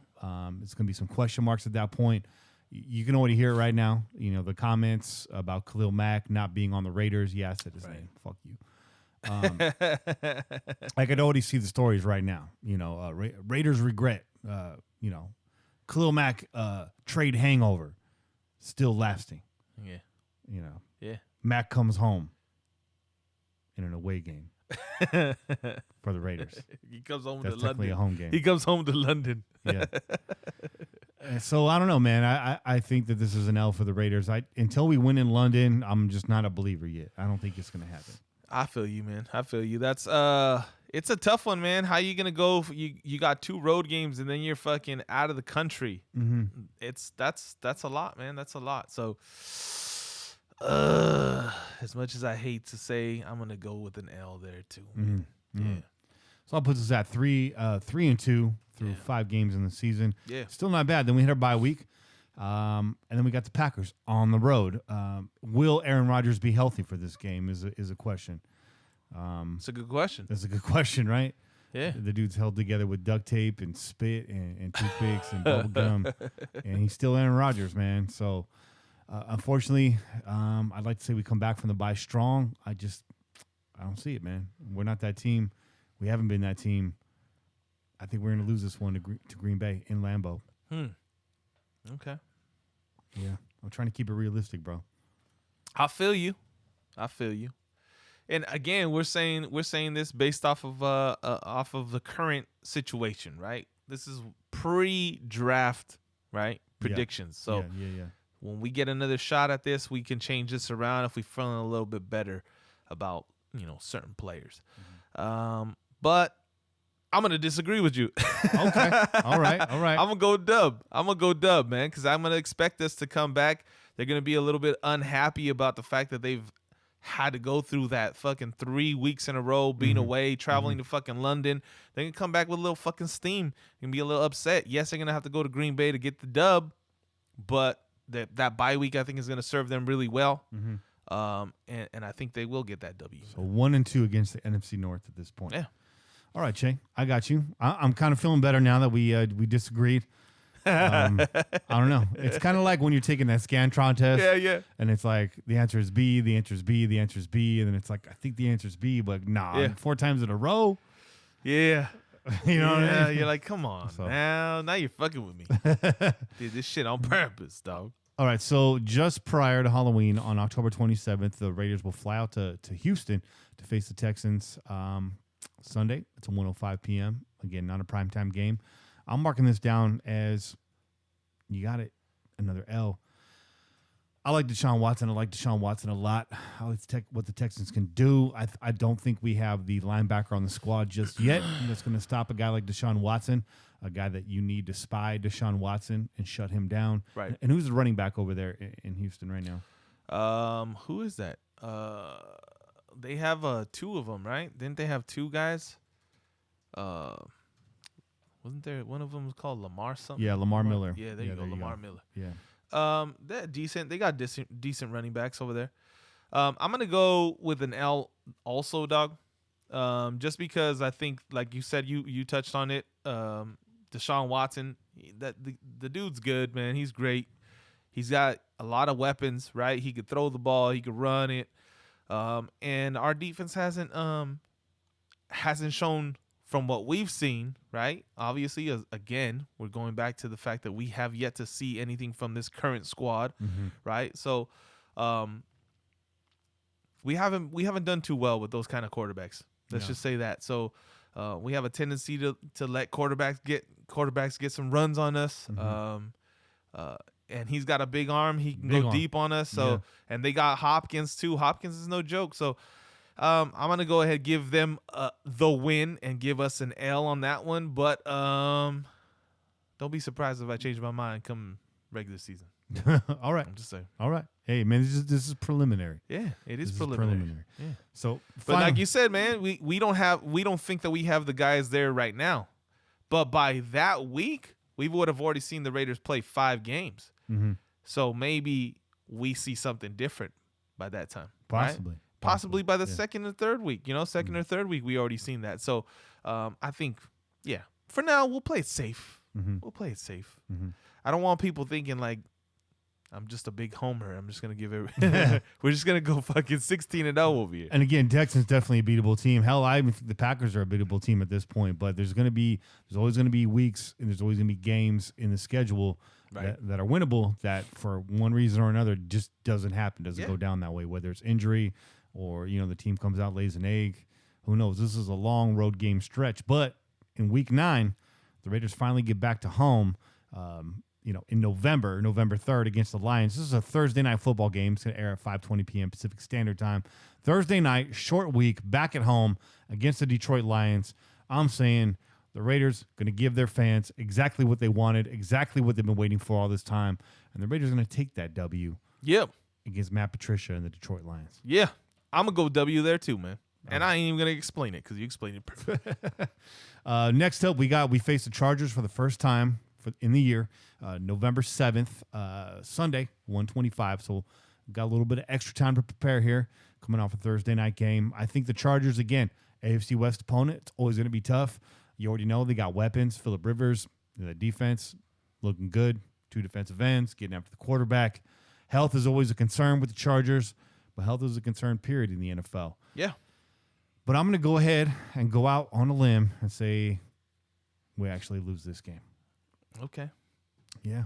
B: It's going to be some question marks at that point. You can already hear it right now. The comments about Khalil Mack not being on the Raiders. Yeah, I said his name. Fuck you. I could already see the stories right now. Raiders regret, Khalil Mack trade hangover still lasting.
A: Yeah. Yeah.
B: Mack comes home in an away game for the Raiders.
A: He comes home
B: That's
A: to London.
B: Technically a home game.
A: He comes home to London.
B: Yeah. So I don't know, man. I think that this is an L for the Raiders. Until we win in London, I'm just not a believer yet. I don't think it's going to happen.
A: I feel you, man. I feel you. That's it's a tough one, man. How you gonna go? You got 2 road games and then you're fucking out of the country.
B: Mm-hmm.
A: That's a lot, man. That's a lot. So, as much as I hate to say, I'm gonna go with an L there too.
B: Mm-hmm.
A: Yeah.
B: So that puts us at 3-2 through 5 games in the season.
A: Yeah.
B: Still not bad. Then we hit our bye week. And then we got the Packers on the road. Will Aaron Rodgers be healthy for this game is a question.
A: It's a good question.
B: That's a good question, right?
A: Yeah.
B: The dude's held together with duct tape and spit and toothpicks and bubble gum. And he's still Aaron Rodgers, man. So, unfortunately, I'd like to say we come back from the bye strong. I don't see it, man. We're not that team. We haven't been that team. I think we're going to lose this one to Green Bay in Lambeau.
A: Okay.
B: Yeah. I'm trying to keep it realistic, bro.
A: I feel you. And again, we're saying this based off of the current situation, right? This is pre-draft, right? Predictions. So
B: yeah.
A: when we get another shot at this, we can change this around if we're feeling a little bit better about, certain players. But I'm going to disagree with you.
B: Okay. All right.
A: I'm going to go dub, man, because I'm going to expect us to come back. They're going to be a little bit unhappy about the fact that they've had to go through that fucking 3 weeks in a row, being away, traveling to fucking London. They're going to come back with a little fucking steam and be a little upset. Yes, they're going to have to go to Green Bay to get the dub, but that bye week I think is going to serve them really well. And I think they will get that W.
B: So 1-2 against the NFC North at this point.
A: Yeah.
B: All right, Che, I got you. I'm kind of feeling better now that we disagreed. I don't know. It's kind of like when you're taking that Scantron test.
A: Yeah.
B: And it's like the answer is B, the answer is B, the answer is B, and then it's like I think the answer is B, but nah, 4 times in a row.
A: Yeah.
B: You know what I mean?
A: You're like, come on, now you're fucking with me. Did this shit on purpose, dog.
B: All right, so just prior to Halloween on October 27th, the Raiders will fly out to Houston to face the Texans Sunday. It's a 1:05 p.m. Again, not a primetime game. I'm marking this down as, you got it, another L. I like Deshaun Watson. I like Deshaun Watson a lot. I like what the Texans can do. I don't think we have the linebacker on the squad just yet that's going to stop a guy like Deshaun Watson, a guy that you need to spy Deshaun Watson and shut him down.
A: Right.
B: And who's the running back over there in Houston right
A: now? Who is that? They have 2 of them, right? Didn't they have 2 guys? Wasn't there one of them was called Lamar something?
B: Yeah, Lamar Miller.
A: Yeah, there you go, Lamar Miller.
B: Yeah.
A: They're decent. They got decent running backs over there. I'm gonna go with an L also, dog. Just because I think, like you said, you touched on it. Deshaun Watson, the dude's good, man. He's great. He's got a lot of weapons, right? He could throw the ball, he could run it. And our defense hasn't shown, from what we've seen, right? Obviously, again, we're going back to the fact that we have yet to see anything from this current squad, right? So, we haven't done too well with those kind of quarterbacks. Let's just say that. So, we have a tendency to let quarterbacks get some runs on us. And he's got a big arm; he can go deep on us. So, and they got Hopkins too. Hopkins is no joke. So, I'm gonna go ahead and give them the win and give us an L on that one. But don't be surprised if I change my mind come regular season.
B: All right,
A: I'm just saying.
B: All right, hey man, this is preliminary.
A: Yeah, it is preliminary.
B: Yeah. So,
A: but like you said, man, we don't think that we have the guys there right now. But by that week, we would have already seen the Raiders play 5 games. So maybe we see something different by that time.
B: Possibly.
A: Right? Possibly by the second or third week. Second or third week, we already seen that. So I think, for now, we'll play it safe. We'll play it safe. I don't want people thinking like I'm just a big homer. I'm just going to give it. We're just going to go fucking 16-0 over here.
B: And again, Texans definitely a beatable team. Hell, I even think the Packers are a beatable team at this point. But there's always going to be weeks and there's always going to be games in the schedule that are winnable that for one reason or another just doesn't happen, doesn't go down that way, whether it's injury or, the team comes out, lays an egg. Who knows? This is a long road game stretch. But in week 9, the Raiders finally get back to home, in November 3rd against the Lions. This is a Thursday night football game. It's going to air at 5:20 p.m. Pacific Standard Time. Thursday night, short week, back at home against the Detroit Lions. I'm saying the Raiders going to give their fans exactly what they wanted, exactly what they've been waiting for all this time. And the Raiders are going to take that W
A: against
B: Matt Patricia and the Detroit Lions.
A: Yeah. I'm going to go W there too, man. And I ain't even going to explain it because you explained it perfectly.
B: Next up, we face the Chargers for the first time in the year, November 7th, Sunday, 1:25. So got a little bit of extra time to prepare here, coming off a Thursday night game. I think the Chargers, again, AFC West opponent, it's always going to be tough. You already know they got weapons. Phillip Rivers, the defense, looking good. 2 defensive ends, getting after the quarterback. Health is always a concern with the Chargers, but health is a concern, period, in the NFL.
A: Yeah.
B: But I'm going to go ahead and go out on a limb and say we actually lose this game.
A: Okay.
B: Yeah.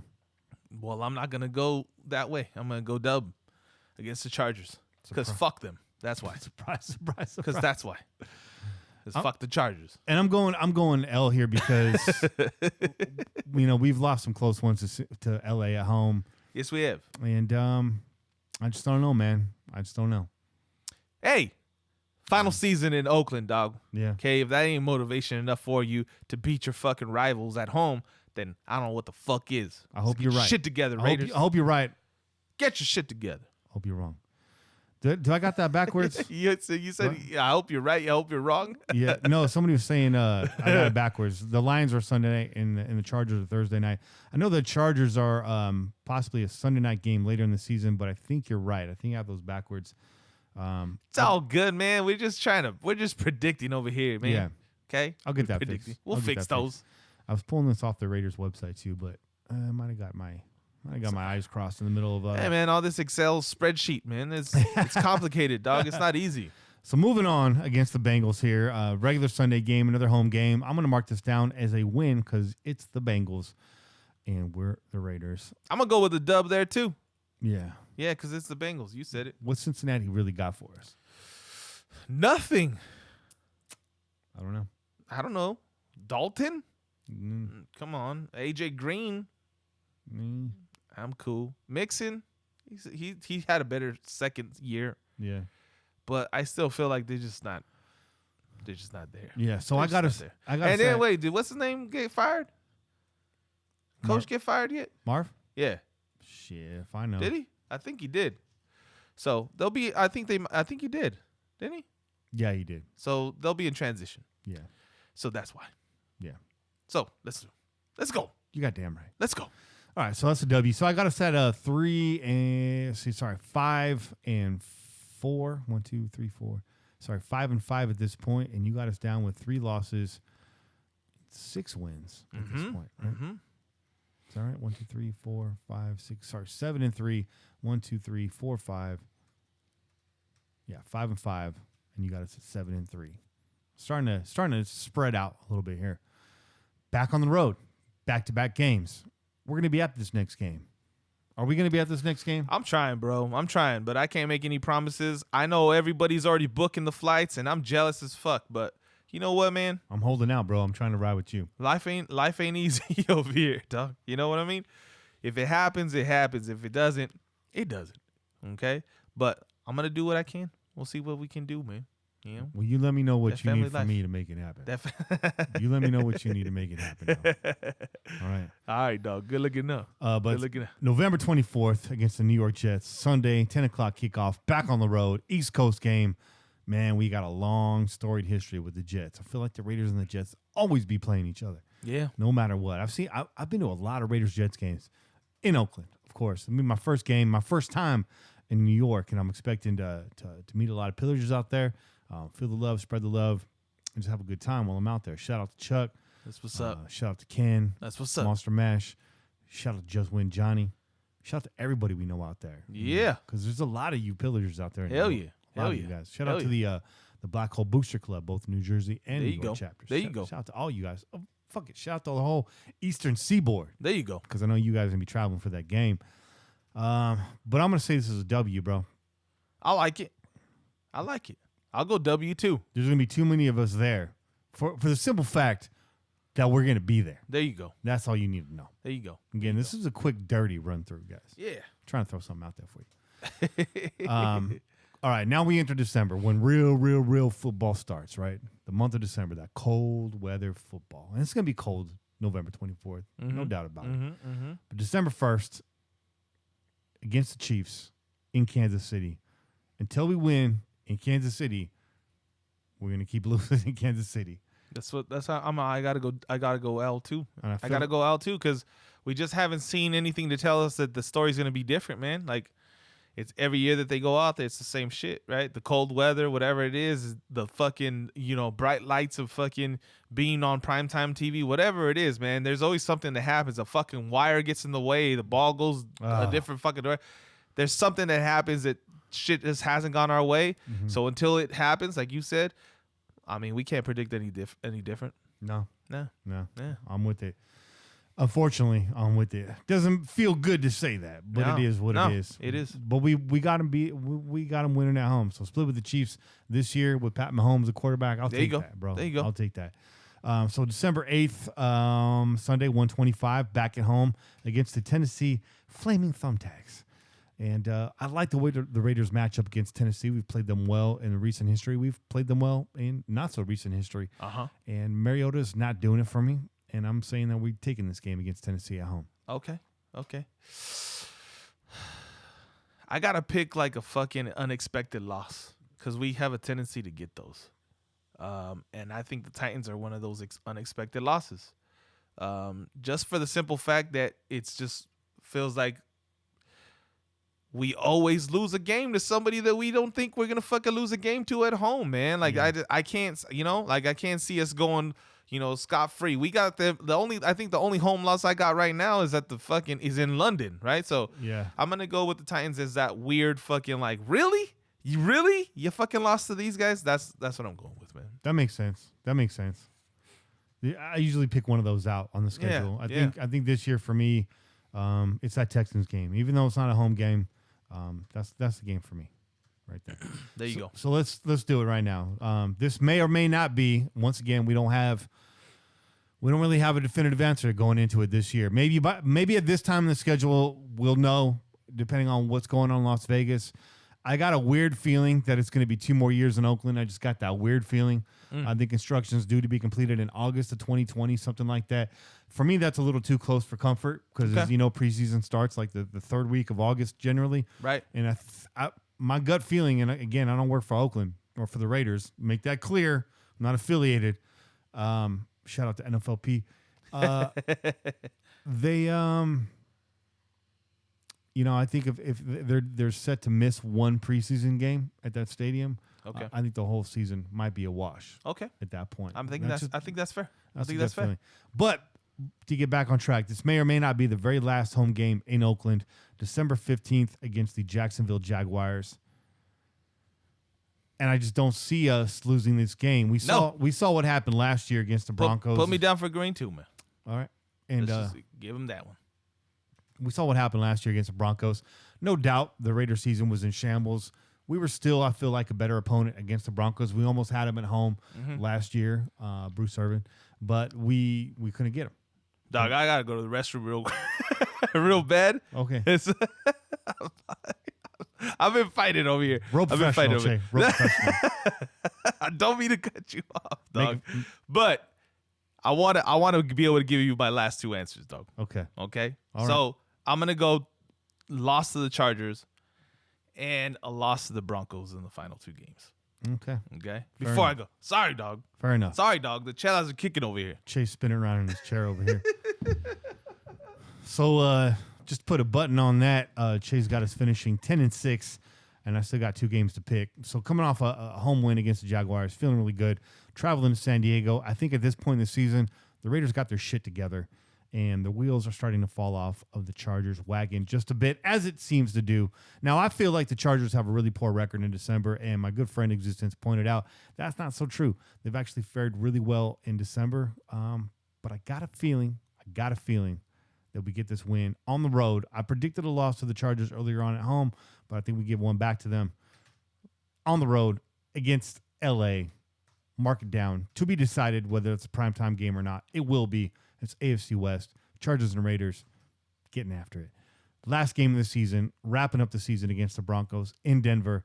A: Well, I'm not going to go that way. I'm going to go dub against the Chargers because fuck them. That's why.
B: Surprise.
A: Because that's why. Because fuck the Chargers.
B: And I'm going L here because we've lost some close ones to LA at home.
A: Yes, we have.
B: And I just don't know, man. I just don't know.
A: Hey, final season in Oakland, dog.
B: Yeah.
A: Okay, if that ain't motivation enough for you to beat your fucking rivals at home, then I don't know what the fuck is.
B: I hope you're right.
A: Shit together, Raiders.
B: I hope you're right.
A: Get your shit together.
B: Hope you're wrong. Do I got that backwards?
A: you said, I hope you're right. I hope you're wrong.
B: Yeah. No, somebody was saying I got it backwards. The Lions are Sunday night and the Chargers are Thursday night. I know the Chargers are possibly a Sunday night game later in the season, but I think you're right. I think I have those backwards.
A: It's all good, man. We're just predicting over here, man.
B: Yeah.
A: Okay?
B: I'll get that fixed.
A: We'll fix those.
B: I was pulling this off the Raiders website too, but I might have got my eyes crossed in the middle of
A: hey man, all this Excel spreadsheet, man, it's complicated, dog. It's not easy.
B: So moving on against the Bengals here, regular Sunday game, another home game. I'm going to mark this down as a win because it's the Bengals and we're the Raiders.
A: I'm going to go with the dub there too.
B: Yeah.
A: Yeah, because it's the Bengals. You said it.
B: What Cincinnati really got for us?
A: Nothing.
B: I don't know.
A: Dalton? Come on. AJ Green? I'm cool. Mixon? He had a better second year.
B: Yeah.
A: But I still feel like they're just not there.
B: Yeah, so I got to
A: And then wait, did what's his name get fired? Coach get fired yet?
B: Marv?
A: Yeah.
B: Shit, if I know.
A: Did he? I think he did. So they'll be I think he did. Didn't he?
B: Yeah, he did.
A: So they'll be in transition.
B: Yeah.
A: So that's why.
B: Yeah.
A: So let's go.
B: You got damn right.
A: Let's go.
B: All right, so that's a W. So I got us at 5 and 4. 1, 2, 3, 4. Sorry, 5 and 5 at this point, and you got us down with 3 losses, 6 wins at this point, right? Is that right? 1, 2, 3, 4, 5, 6. Sorry, 7 and 3. 1, 2, 3, 4, 5. Yeah, 5 and 5, and you got us at 7 and 3. Starting to spread out a little bit here. Back on the road, back-to-back games. We're going to be at this next game. Are we going to be at this next game?
A: I'm trying, bro. But I can't make any promises. I know everybody's already booking the flights, and I'm jealous as fuck. But you know what, man?
B: I'm holding out, bro. I'm trying to ride with you.
A: Life ain't easy over here, dog. You know what I mean? If it happens, it happens. If it doesn't, it doesn't. Okay? But I'm going to do what I can. We'll see what we can do, man. You know?
B: Well, you let me know what you need
A: life.
B: for me to make it happen. You let me know what you need to make it happen.
A: All right, dog. Good looking up.
B: But November 24th against the New York Jets, Sunday, 10 o'clock kickoff, back on the road, East Coast game. Man, we got a long, storied history with the Jets. I feel like the Raiders and the Jets always be playing each other.
A: Yeah.
B: No matter what. I've been to a lot of Raiders-Jets games in Oakland, of course. I mean, my first time in New York, and I'm expecting to meet a lot of Pillagers out there. Feel the love, spread the love, and just have a good time while I'm out there. Shout out to Chuck.
A: That's what's up.
B: Shout out to Ken.
A: That's what's up.
B: Monster Mash. Shout out to Just Win Johnny. Shout out to everybody we know out there.
A: Yeah.
B: Because there's a lot of you Pillagers out there.
A: Hell yeah.
B: A lot of you guys. Shout out to the Black Hole Booster Club, both New Jersey and New York chapters.
A: There you go.
B: Shout out to all you guys. Oh, fuck it. Shout out to the whole Eastern Seaboard.
A: There you go.
B: Because I know you guys are going to be traveling for that game. But I'm going to say this is a W, bro.
A: I like it. I'll go W too.
B: There's going to be too many of us there for the simple fact that we're going to be there.
A: There you go.
B: That's all you need to know.
A: There you go.
B: Again, this is a quick, dirty run through, guys.
A: Yeah.
B: I'm trying to throw something out there for you. All right, now we enter December when real football starts, right? The month of December, that cold weather football. And it's going to be cold November 24th, no doubt about it. But December 1st, against the Chiefs in Kansas City, until we win in Kansas City, We're gonna keep losing in Kansas City.
A: That's how I gotta go L too.
B: And
A: I gotta go L too because we just haven't seen anything to tell us that the story's gonna be different, man. Like it's every year that they go out there, it's the same shit, right? The cold weather, whatever it is the fucking bright lights of fucking being on primetime TV, whatever it is, man. There's always something that happens. A fucking wire gets in the way, the ball goes a different fucking door. There's something that happens that shit just hasn't gone our way. Mm-hmm. So until it happens, like you said. I mean, we can't predict any different.
B: No.
A: Yeah.
B: I'm with it. Unfortunately, I'm with it. Doesn't feel good to say that, but it is what it is.
A: It is.
B: But we got him winning at home. So split with the Chiefs this year with Pat Mahomes, the quarterback. I'll take that, bro.
A: There you go.
B: I'll take that. So December 8th, Sunday, 1:25, back at home against the Tennessee Flaming Thumbtacks. And I like the way the Raiders match up against Tennessee. We've played them well in recent history. We've played them well in not so recent history. And Mariota's not doing it for me. And I'm saying that we're taking this game against Tennessee at home.
A: Okay. I got to pick like a fucking unexpected loss because we have a tendency to get those. And I think the Titans are one of those unexpected losses. Just for the simple fact that it's just feels like we always lose a game to somebody that we don't think we're gonna fucking lose a game to at home, man. Like I can't, I can't see us going, scot free. We got the only home loss I got right now is is in London, right? So
B: yeah,
A: I'm gonna go with the Titans as that weird fucking like you fucking lost to these guys. That's what I'm going with, man.
B: That makes sense. I usually pick one of those out on the schedule. I think this year for me, it's that Texans game, even though it's not a home game. That's the game for me, right there.
A: There you go.
B: So let's do it right now. This may or may not be. Once again, we don't really have a definitive answer going into it this year. Maybe at this time in the schedule we'll know, depending on what's going on in Las Vegas. I got a weird feeling that it's going to be 2 more years in Oakland. I just got that weird feeling. I think construction is due to be completed in August of 2020, something like that. For me, that's a little too close for comfort because, as you know, preseason starts like the third week of August generally.
A: Right.
B: And my gut feeling, and again, I don't work for Oakland or for the Raiders. Make that clear. I'm not affiliated. Shout out to NFLP. They, I think if they're set to miss one preseason game at that stadium,
A: okay,
B: I think the whole season might be a wash.
A: Okay,
B: at that point,
A: I think that's fair. I think
B: that's
A: fair.
B: Feeling. But to get back on track, this may or may not be the very last home game in Oakland, December 15th against the Jacksonville Jaguars. And I just don't see us losing this game. We saw what happened last year against the Broncos.
A: Put me down for green too, man.
B: All right, and
A: give them that one.
B: We saw what happened last year against the Broncos. No doubt the Raider season was in shambles. We were still, I feel like, a better opponent against the Broncos. We almost had them at home last year, Bruce Irvin, but we couldn't get them.
A: Dog, I got to go to the restroom real bad.
B: Okay.
A: I've been fighting over here.
B: Real professional, Che. Real professional.
A: I don't mean to cut you off, dog. But I want to be able to give you my last 2 answers, dog.
B: Okay.
A: All
B: right.
A: So I'm going to go loss to the Chargers and a loss to the Broncos in the final 2 games. Okay. Before I go. Sorry, dog.
B: Fair enough.
A: Sorry, dog. The chairs are kicking over here.
B: Chase spinning around in his chair over here. So just put a button on that. Chase got us finishing 10-6, and I still got 2 games to pick. So coming off a home win against the Jaguars, feeling really good. Traveling to San Diego. I think at this point in the season, the Raiders got their shit together, and the wheels are starting to fall off of the Chargers wagon just a bit, as it seems to do. Now, I feel like the Chargers have a really poor record in December, and my good friend Existence pointed out that's not so true. They've actually fared really well in December, but I got a feeling that we get this win on the road. I predicted a loss to the Chargers earlier on at home, but I think we give one back to them on the road against L.A., Mark it down. To be decided whether it's a primetime game or not. It will be. It's AFC West. Chargers and Raiders getting after it. Last game of the season, wrapping up the season against the Broncos in Denver,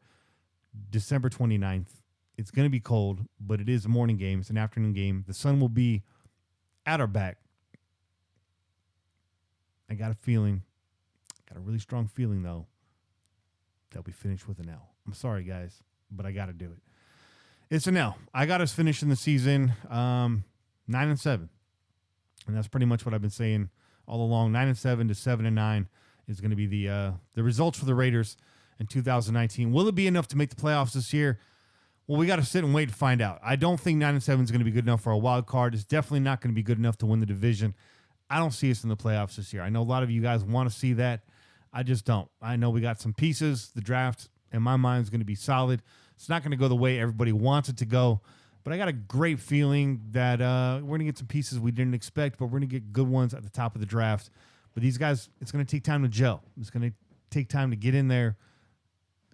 B: December 29th. It's going to be cold, but it is a morning game. It's an afternoon game. The sun will be at our back. I got a really strong feeling, though, that we finish with an L. I'm sorry, guys, but I got to do it. It's a no. I got us finishing the season 9-7, and that's pretty much what I've been saying all along. 9-7 to 7-9 is going to be the results for the Raiders in 2019. Will it be enough to make the playoffs this year? Well, we got to sit and wait to find out. I don't think 9-7 is going to be good enough for a wild card. It's definitely not going to be good enough to win the division. I don't see us in the playoffs this year. I know a lot of you guys want to see that. I just don't. I know we got some pieces. The draft, in my mind, is going to be solid. It's not going to go the way everybody wants it to go, but I got a great feeling that we're going to get some pieces we didn't expect, but we're going to get good ones at the top of the draft. But these guys, it's going to take time to gel. It's going to take time to get in there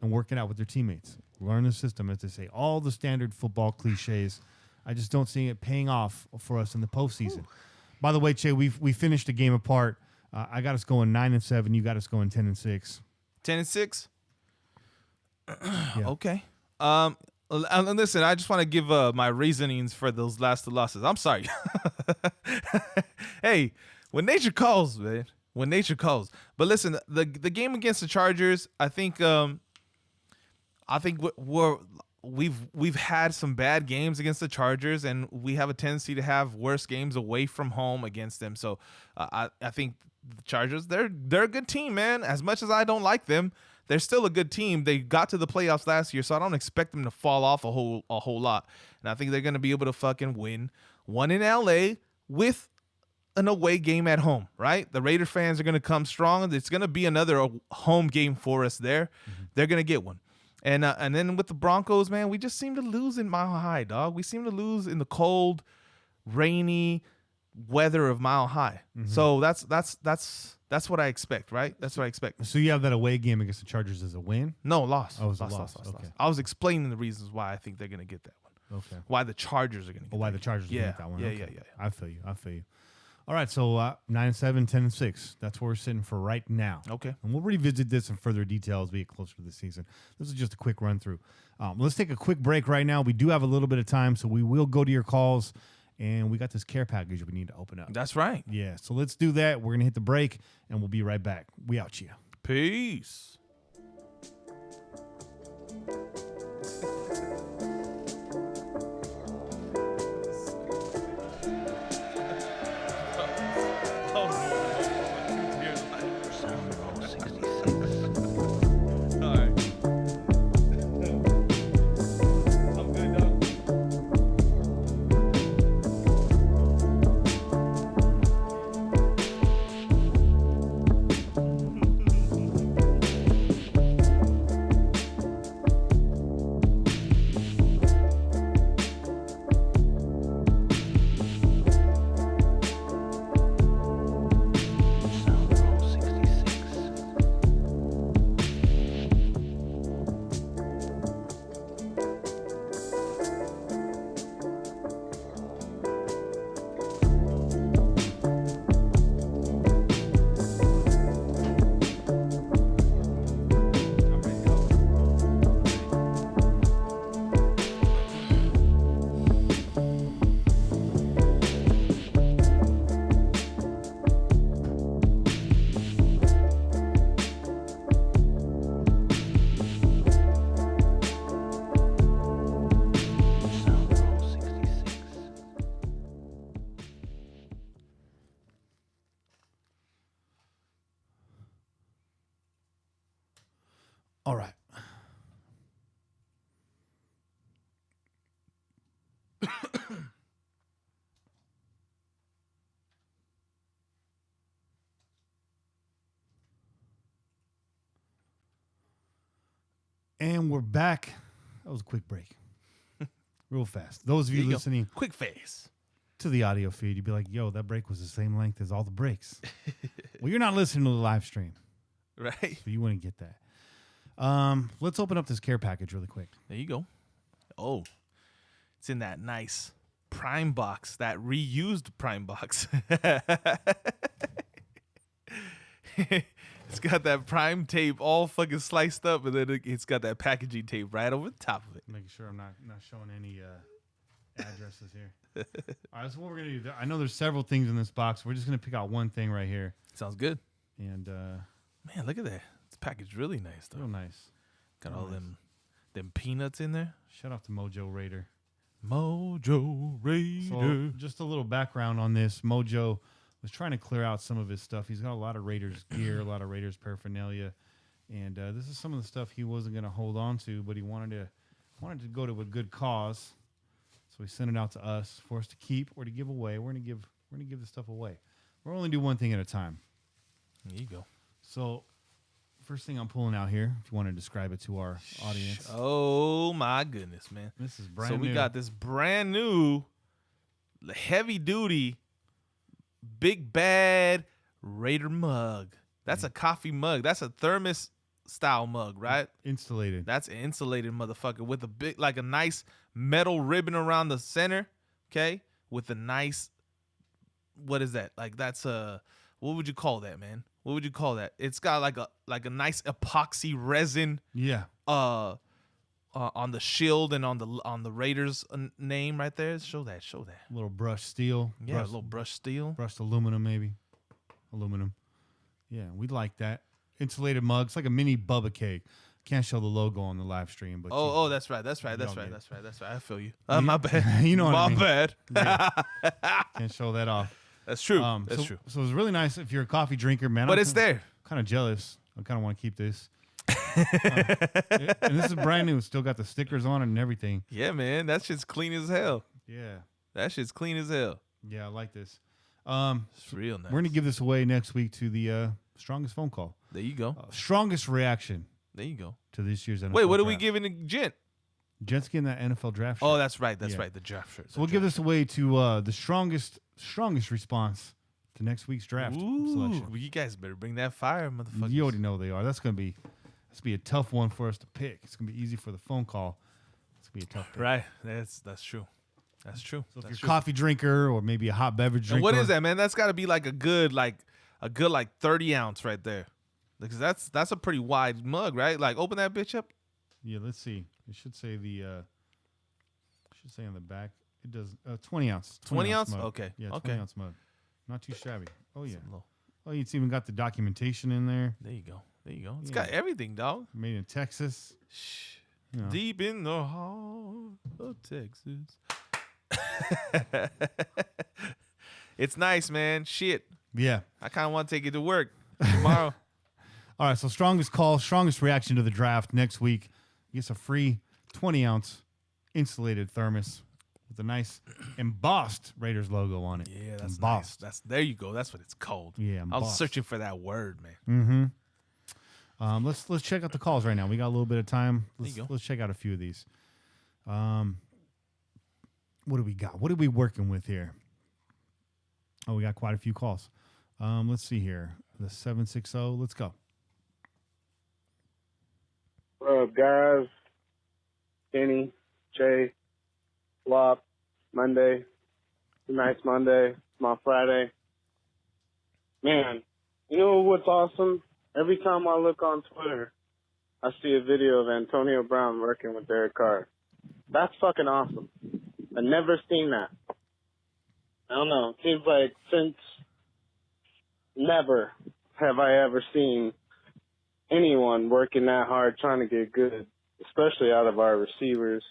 B: and work it out with their teammates. Learn the system, as they say. All the standard football cliches. I just don't see it paying off for us in the postseason. Ooh. By the way, Che, we finished a game apart. I got us going 9-7. You got us going 10-6.
A: 10-6.
B: Yeah.
A: Okay. And listen, I just want to give my reasonings for those last two losses. I'm sorry. Hey, when nature calls, man. When nature calls. But listen, the game against the Chargers, I think we've had some bad games against the Chargers, and we have a tendency to have worse games away from home against them. So I think the Chargers, they're a good team, man. As much as I don't like them, they're still a good team. They got to the playoffs last year, so I don't expect them to fall off a whole lot. And I think they're going to be able to fucking win one in LA with an away game at home, right? The Raider fans are going to come strong. It's going to be another home game for us there. Mm-hmm. They're going to get one. And then with the Broncos, man, we just seem to lose in Mile High, dog. We seem to lose in the cold, rainy weather of Mile High. Mm-hmm. So that's what I expect, right? That's what I expect.
B: So you have that away game against the Chargers as a win?
A: No, loss.
B: Oh, it was a
A: loss.
B: Okay.
A: I was explaining the reasons why I think they're going to get that one.
B: Okay.
A: Why the Chargers are going to get
B: why the Chargers are going to get that one.
A: Yeah,
B: okay.
A: yeah.
B: I feel you. All right, so 9-7, 10-6. That's where we're sitting for right now.
A: Okay.
B: And we'll revisit this in further detail as we get closer to the season. This is just a quick run through. Let's take a quick break right now. We do have a little bit of time, so we will go to your calls. And we got this care package we need to open up.
A: That's right.
B: Yeah, so let's do that. We're going to hit the break, and we'll be right back. We out here.
A: Peace.
B: All right. And we're back. That was a quick break. Real fast. Those of you listening
A: quick phase
B: to the audio feed, you'd be like, yo, that break was the same length as all the breaks. Well, you're not listening to the live stream.
A: Right.
B: So you wouldn't get that. Let's open up this care package really quick.
A: There you go. Oh, it's in that nice Prime box, that reused Prime box. It's got that Prime tape all fucking sliced up, and then it's got that packaging tape right over the top of it.
B: Making sure I'm not showing any addresses here. All right, so what we're going to do, I know there's several things in this box. We're just going to pick out one thing right here.
A: Sounds good.
B: And
A: man, look at that. It's packaged really nice, though.
B: Real nice.
A: Got all them Them peanuts in there.
B: Shout out to Mojo Raider.
A: Mojo Raider.
B: So just a little background on this. Mojo was trying to clear out some of his stuff. He's got a lot of Raiders gear, a lot of Raiders paraphernalia, and this is some of the stuff he wasn't going to hold on to, but he wanted to go to a good cause. So he sent it out to us for us to keep or to give away. We're gonna give the stuff away. We're only do one thing at a time.
A: There you go.
B: So first thing I'm pulling out here, if you want to describe it to our audience.
A: Oh my goodness, man!
B: This is brand new.
A: So we got this brand new, heavy duty, big bad Raider mug. That's a coffee mug. That's a thermos style mug, right?
B: Insulated.
A: That's an insulated motherfucker with a big, like a nice metal ribbon around the center. Okay, with a nice, what is that? Like that's a, what would you call that, man? What would you call that? It's got like a nice epoxy resin.
B: Yeah.
A: On the shield and on the Raiders name right there. Show that.
B: A little brushed steel.
A: Yeah, a little brushed steel.
B: Brushed aluminum, maybe. Aluminum. Yeah, we like that. Insulated mug. It's like a mini Bubba cake. Can't show the logo on the live stream, but
A: that's right. I feel you. My bad.
B: You know what I mean.
A: bad.
B: Yeah. Can't show that off.
A: That's true. That's true.
B: So it's really nice if you're a coffee drinker, man.
A: But it's there.
B: Kind of jealous. I kind of want to keep this. And this is brand new. It's still got the stickers on it and everything.
A: Yeah, man. That shit's clean as hell.
B: Yeah.
A: That shit's clean as hell.
B: Yeah, I like this.
A: It's real nice.
B: We're going to give this away next week to the strongest phone call.
A: There you go.
B: Strongest reaction.
A: There you go.
B: To this year's NFL
A: Wait, what
B: draft.
A: are we giving the gent?
B: Gent's getting that NFL draft shirt.
A: Oh, that's right. That's right. The draft shirt.
B: So we'll give this away to the strongest response to next week's draft selection.
A: Well, you guys better bring that fire, motherfuckers.
B: You already know they are. That's going to be a tough one for us to pick. It's going to be easy for the phone call. It's going to be a tough pick.
A: Right. That's true. That's true.
B: So if
A: that's
B: you're a coffee drinker or maybe a hot beverage drinker.
A: And what is that, man? That's got to be like a good 30 ounce right there. Because that's a pretty wide mug, right? Like open that bitch up.
B: Yeah, let's see. It should say on the back. It does 20 ounce.
A: 20 ounce?
B: Mug.
A: Okay.
B: Yeah, 20
A: okay.
B: ounce mug. Not too shabby. Oh yeah. Oh, it's even got the documentation in there.
A: There you go. It's got everything, dog.
B: Made in Texas.
A: Shh.
B: You know.
A: Deep in the heart of Texas. It's nice, man. Shit.
B: Yeah.
A: I kind of want to take it to work tomorrow.
B: All right, so strongest call, strongest reaction to the draft next week. You get a free 20-ounce insulated thermos with a nice embossed Raiders logo on it.
A: Yeah, that's
B: embossed.
A: Nice. There you go. That's what it's called.
B: Yeah, embossed.
A: I was searching for that word, man.
B: Mm-hmm. Let's check out the calls right now. We got a little bit of time. Let's check out a few of these. What do we got? What are we working with here? Oh, we got quite a few calls. Let's see here. The 760. Let's go.
C: What up, guys? Kenny, Jay, Flop, Monday. It's a nice Monday. It's my Friday. Man, you know what's awesome? Every time I look on Twitter, I see a video of Antonio Brown working with Derek Carr. That's fucking awesome. I've never seen that. I don't know. It seems like since never have I ever seen anyone working that hard trying to get good, especially out of our receivers.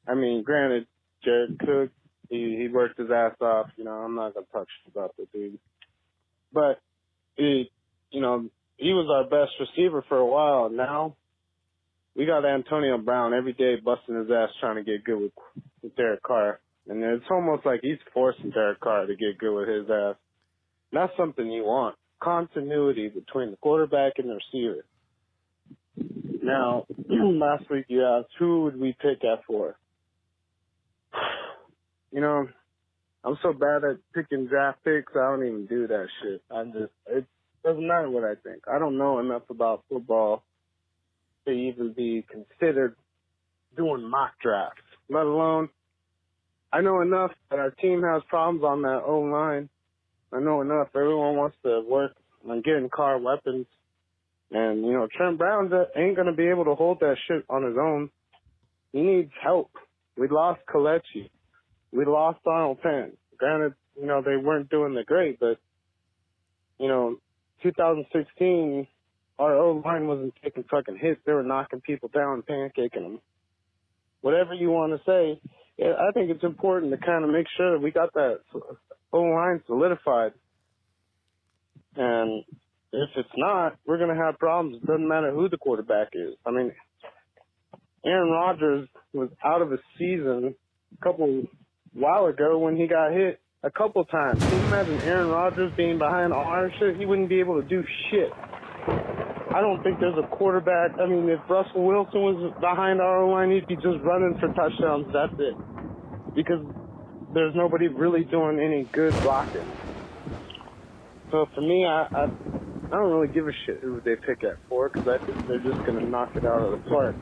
C: I mean, granted, Jared Cook, he worked his ass off. You know, I'm not going to talk shit about the dude. But, he was our best receiver for a while. Now, we got Antonio Brown every day busting his ass trying to get good with Derek Carr. And it's almost like he's forcing Derek Carr to get good with his ass. And that's something you want. Continuity between the quarterback and the receiver. Now, last week you asked, who would we pick at 4? You know, I'm so bad at picking draft picks, I don't even do that shit. It doesn't matter what I think. I don't know enough about football to even be considered doing mock drafts, let alone I know enough that our team has problems on that O-line. I know enough. Everyone wants to work on getting Carr weapons. And, Trent Brown ain't going to be able to hold that shit on his own. He needs help. We lost Kalechi. We lost Donald Penn. Granted, they weren't doing the great, but, 2016, our O-line wasn't taking fucking hits. They were knocking people down, pancaking them. Whatever you want to say, yeah, I think it's important to kind of make sure that we got that O-line solidified. And if it's not, we're going to have problems. It doesn't matter who the quarterback is. I mean, Aaron Rodgers was out of a season a while ago when he got hit a couple times. Can you imagine Aaron Rodgers being behind all our shit? He wouldn't be able to do shit. I don't think there's a quarterback. I mean, if Russell Wilson was behind our O-line, he'd be just running for touchdowns. That's it. Because there's nobody really doing any good blocking. So for me, I don't really give a shit who they pick at 4 because I think they're just going to knock it out of the park.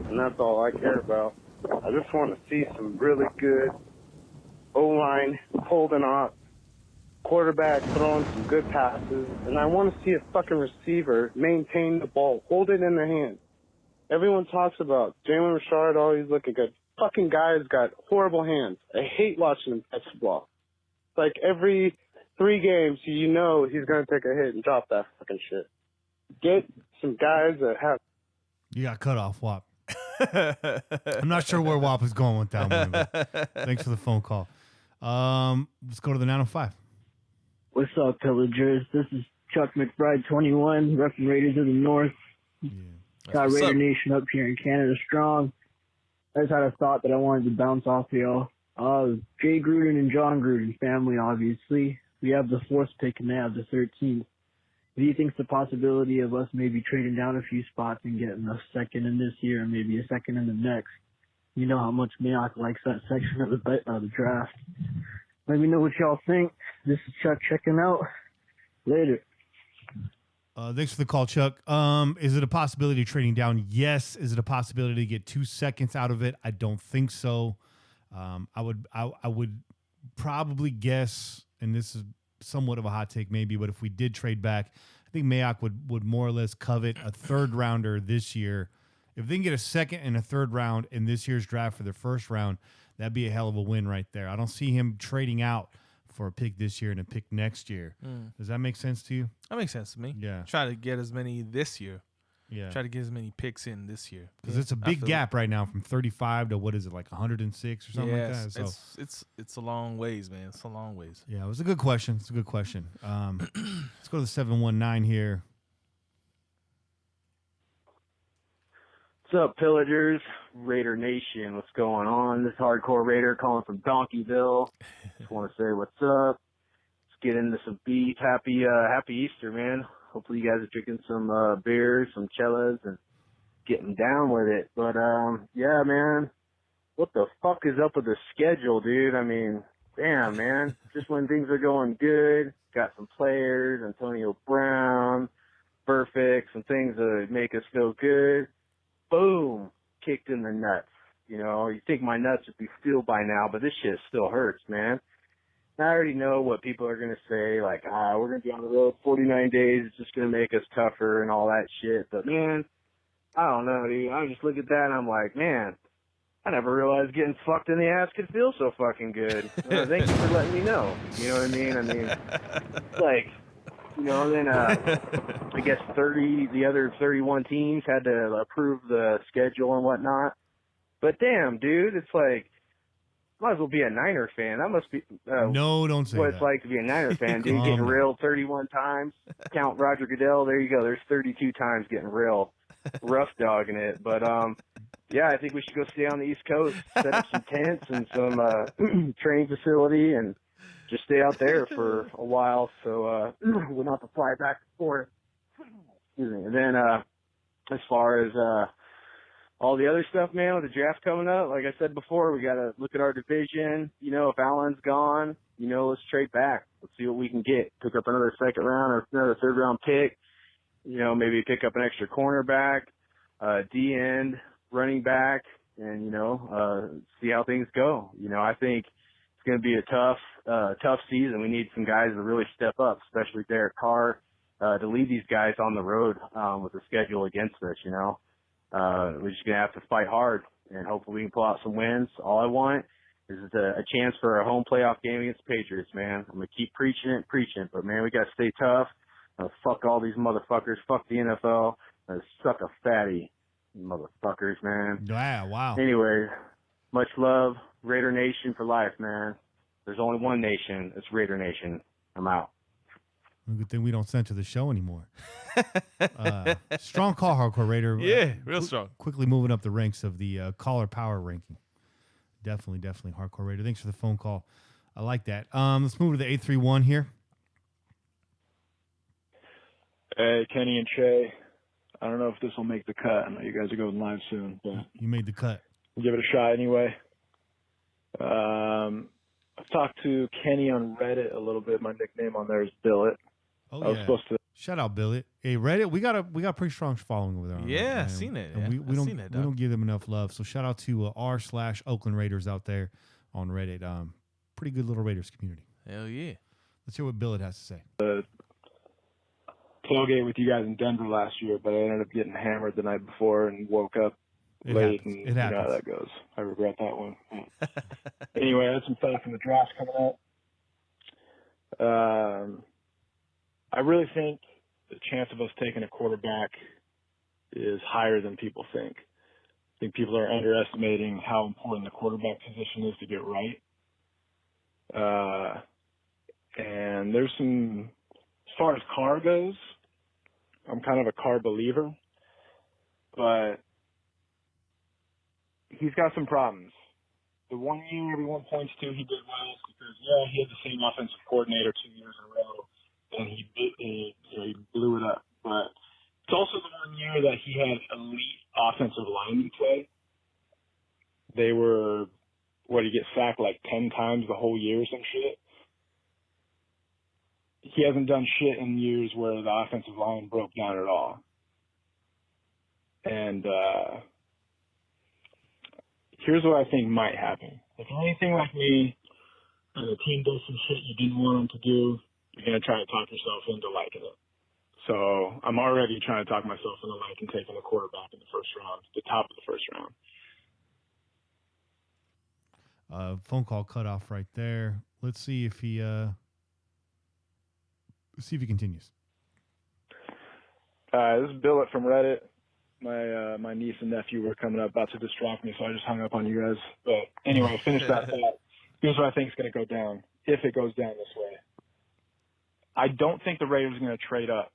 C: And that's all I care about. I just want to see some really good O-line holding up, quarterback throwing some good passes, and I want to see a fucking receiver maintain the ball, hold it in their hands. Everyone talks about Jalen Richard always looking good. Fucking guy's got horrible hands. I hate watching him catch the ball. Like every 3 games, you know he's going to take a hit and drop that fucking shit. Get some guys that have...
B: You got cut off, Wop. I'm not sure where Wop is going with that one, but thanks for the phone call. Let's go to the 905.
D: What's up, Pillagers? This is Chuck McBride, 21, repping Raiders of the North.
B: Yeah.
D: Got Raider Nation up here in Canada strong. I just had a thought that I wanted to bounce off of y'all. Jay Gruden and John Gruden family, obviously. We have the 4th pick and they have the 13th. Do you think it's the possibility of us maybe trading down a few spots and getting a second in this year and maybe a second in the next? You know how much Mayock likes that section of the draft. Let me know what y'all think. This is Chuck checking out. Later.
B: Thanks for the call, Chuck. Is it a possibility of trading down? Yes. Is it a possibility to get 2 seconds out of it? I don't think so. I would probably guess, and this is somewhat of a hot take maybe, but if we did trade back, I think Mayock would more or less covet a 3rd rounder this year. If they can get a 2nd and a 3rd round in this year's draft for their 1st round, that'd be a hell of a win right there. I don't see him trading out for a pick this year and a pick next year. Does that make sense to you?
A: That makes sense to me.
B: Yeah.
A: Try to get as many this year.
B: Yeah.
A: Try to get as many picks in this year.
B: Because it's a big gap right now from 35 to, what is it, like 106 or something like that? So
A: it's a long ways, man. It's a long ways.
B: yeah, it was a good question. It's a good question. Let's go to the 719 here.
E: What's up, Pillagers? Raider Nation, what's going on? This hardcore Raider calling from Donkeyville. Just want to say what's up. Let's get into some beef. Happy Easter, man. Hopefully you guys are drinking some beers, some cellas, and getting down with it. But, yeah, man, what the fuck is up with the schedule, dude? I mean, damn, man. Just when things are going good, got some players, Antonio Brown, perfect, some things that make us feel good. Boom, kicked in the nuts. You know, you think my nuts would be filled by now, but this shit still hurts, man. I already know what people are going to say, like, we're going to be on the road 49 days, it's just going to make us tougher and all that shit. But, man, I don't know, dude. I just look at that and I'm like, man, I never realized getting fucked in the ass could feel so fucking good. Thank you for letting me know. You know what I mean? I mean, like, you know, then I guess the other 31 teams had to approve the schedule and whatnot. But damn, dude, it's like, might as well be a Niner fan. That must be
B: no, don't say
E: what
B: that.
E: It's like to be a Niner fan, dude. Getting railed 31 times. Count Roger Goodell. There you go. There's 32 times getting railed. Rough dogging it. But, yeah, I think we should go stay on the East Coast, set up some tents and some training facility and just stay out there for a while so we'll not have to fly back and forth. Excuse me. And then as far as all the other stuff, man, with the draft coming up, like I said before, we got to look at our division. You know, if Allen's gone, you know, let's trade back. Let's see what we can get. Pick up another 2nd round or another 3rd round pick. You know, maybe pick up an extra cornerback, D-end, running back, and, you know, see how things go. You know, I think it's going to be a tough season. We need some guys to really step up, especially Derek Carr, to lead these guys on the road with the schedule against us, you know. We're just going to have to fight hard, and hopefully we can pull out some wins. All I want is a chance for a home playoff game against the Patriots, man. I'm going to keep preaching it, but, man, we got to stay tough. Fuck all these motherfuckers. Fuck the NFL. Suck a fatty, motherfuckers, man.
B: Yeah, wow.
E: Anyway, much love. Raider Nation for life, man. There's only one nation. It's Raider Nation. I'm out.
B: Good thing we don't censor the show anymore. Strong call, Hardcore Raider.
A: Yeah, real strong.
B: Quickly moving up the ranks of the caller power ranking. Definitely Hardcore Raider. Thanks for the phone call. I like that. Let's move to the 831 here.
F: Hey, Kenny and Shay. I don't know if this will make the cut. I know you guys are going live soon, but
B: You made the cut.
F: give it a shot anyway. I've talked to Kenny on Reddit a little bit. My nickname on there is Billet.
B: Oh,
F: I was supposed to.
B: Shout out, Billet. Hey, Reddit, we got a pretty strong following over there. On
A: Yeah,
B: Reddit,
A: I've seen it.
B: And
A: Yeah,
B: we
A: I've seen it,
B: we don't give them enough love. So shout out to r/Oakland Raiders out there on Reddit. Pretty good little Raiders community.
A: Hell yeah.
B: Let's hear what Billet has to say.
F: Tailgate with you guys in Denver last year, but I ended up getting hammered the night before and woke up late, and you know how that goes. I regret that one. Anyway, I had some thoughts on the draft coming up. I really think the chance of us taking a quarterback is higher than people think. I think people are underestimating how important the quarterback position is to get right. And there's some, as far as Carr goes, I'm kind of a Carr believer, but he's got some problems. The 1 year everyone points to he did well because, yeah, he had the same offensive coordinator 2 years in a row, and he blew it up. But it's also the 1 year that he had elite offensive linemen play. They were, he get sacked like 10 times the whole year or some shit. He hasn't done shit in years where the offensive line broke down at all. And here's what I think might happen. If you're anything like me and the team does some shit you didn't want them to do, you're going to try to talk yourself into liking it. So I'm already trying to talk myself into liking taking a quarterback in the first round, the top of the first round.
B: Phone call cut off right there. Let's see if he continues.
F: This is Billet from Reddit. My niece and nephew were coming up about to distract me, so I just hung up on you guys. But anyway, I'll finish that thought. Here's what I think is going to go down, if it goes down this way. I don't think the Raiders are going to trade up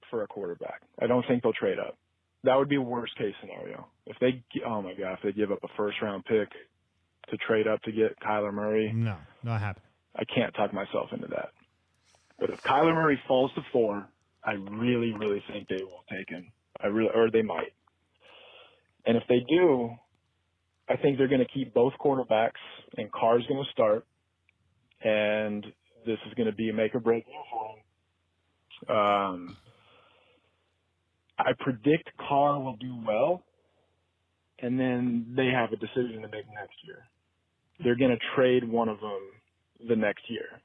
F: for a quarterback. I don't think they'll trade up. That would be a worst case scenario. If they give up a first round pick to trade up to get Kyler Murray.
B: No, not happening.
F: I can't talk myself into that. But if Kyler Murray falls to 4, I really, really think they will take him. Or they might. And if they do, I think they're going to keep both quarterbacks, and Carr's going to start, and this is going to be a make or break year for him. I predict Carr will do well, and then they have a decision to make next year. They're going to trade one of them the next year.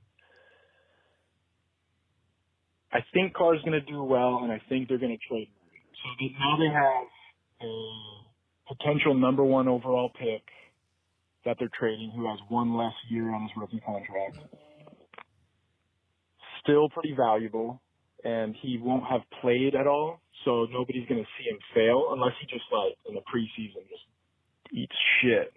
F: I think Carr's going to do well, and I think they're going to trade Murray. So now they have a potential number 1 overall pick that they're trading who has 1 less year on his rookie contract. Still pretty valuable, and he won't have played at all, so nobody's going to see him fail unless he just, in the preseason, just eats shit.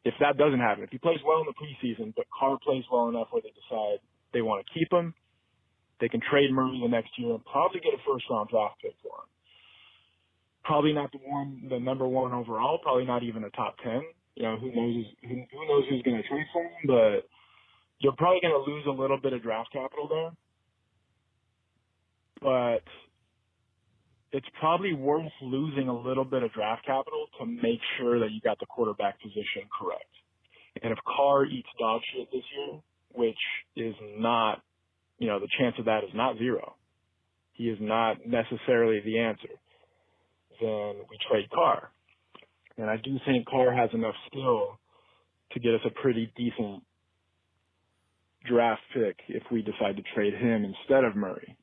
F: If that doesn't happen, if he plays well in the preseason, but Carr plays well enough where they decide they want to keep him, they can trade Murray the next year and probably get a first-round draft pick for him. Probably not the number 1 overall, probably not even a top 10. Who knows who's going to trade for him, but you're probably going to lose a little bit of draft capital there. But it's probably worth losing a little bit of draft capital to make sure that you got the quarterback position correct. And if Carr eats dog shit this year, which is not, the chance of that is not 0. He is not necessarily the answer. Then we trade Carr. And I do think Carr has enough skill to get us a pretty decent draft pick if we decide to trade him instead of Murray.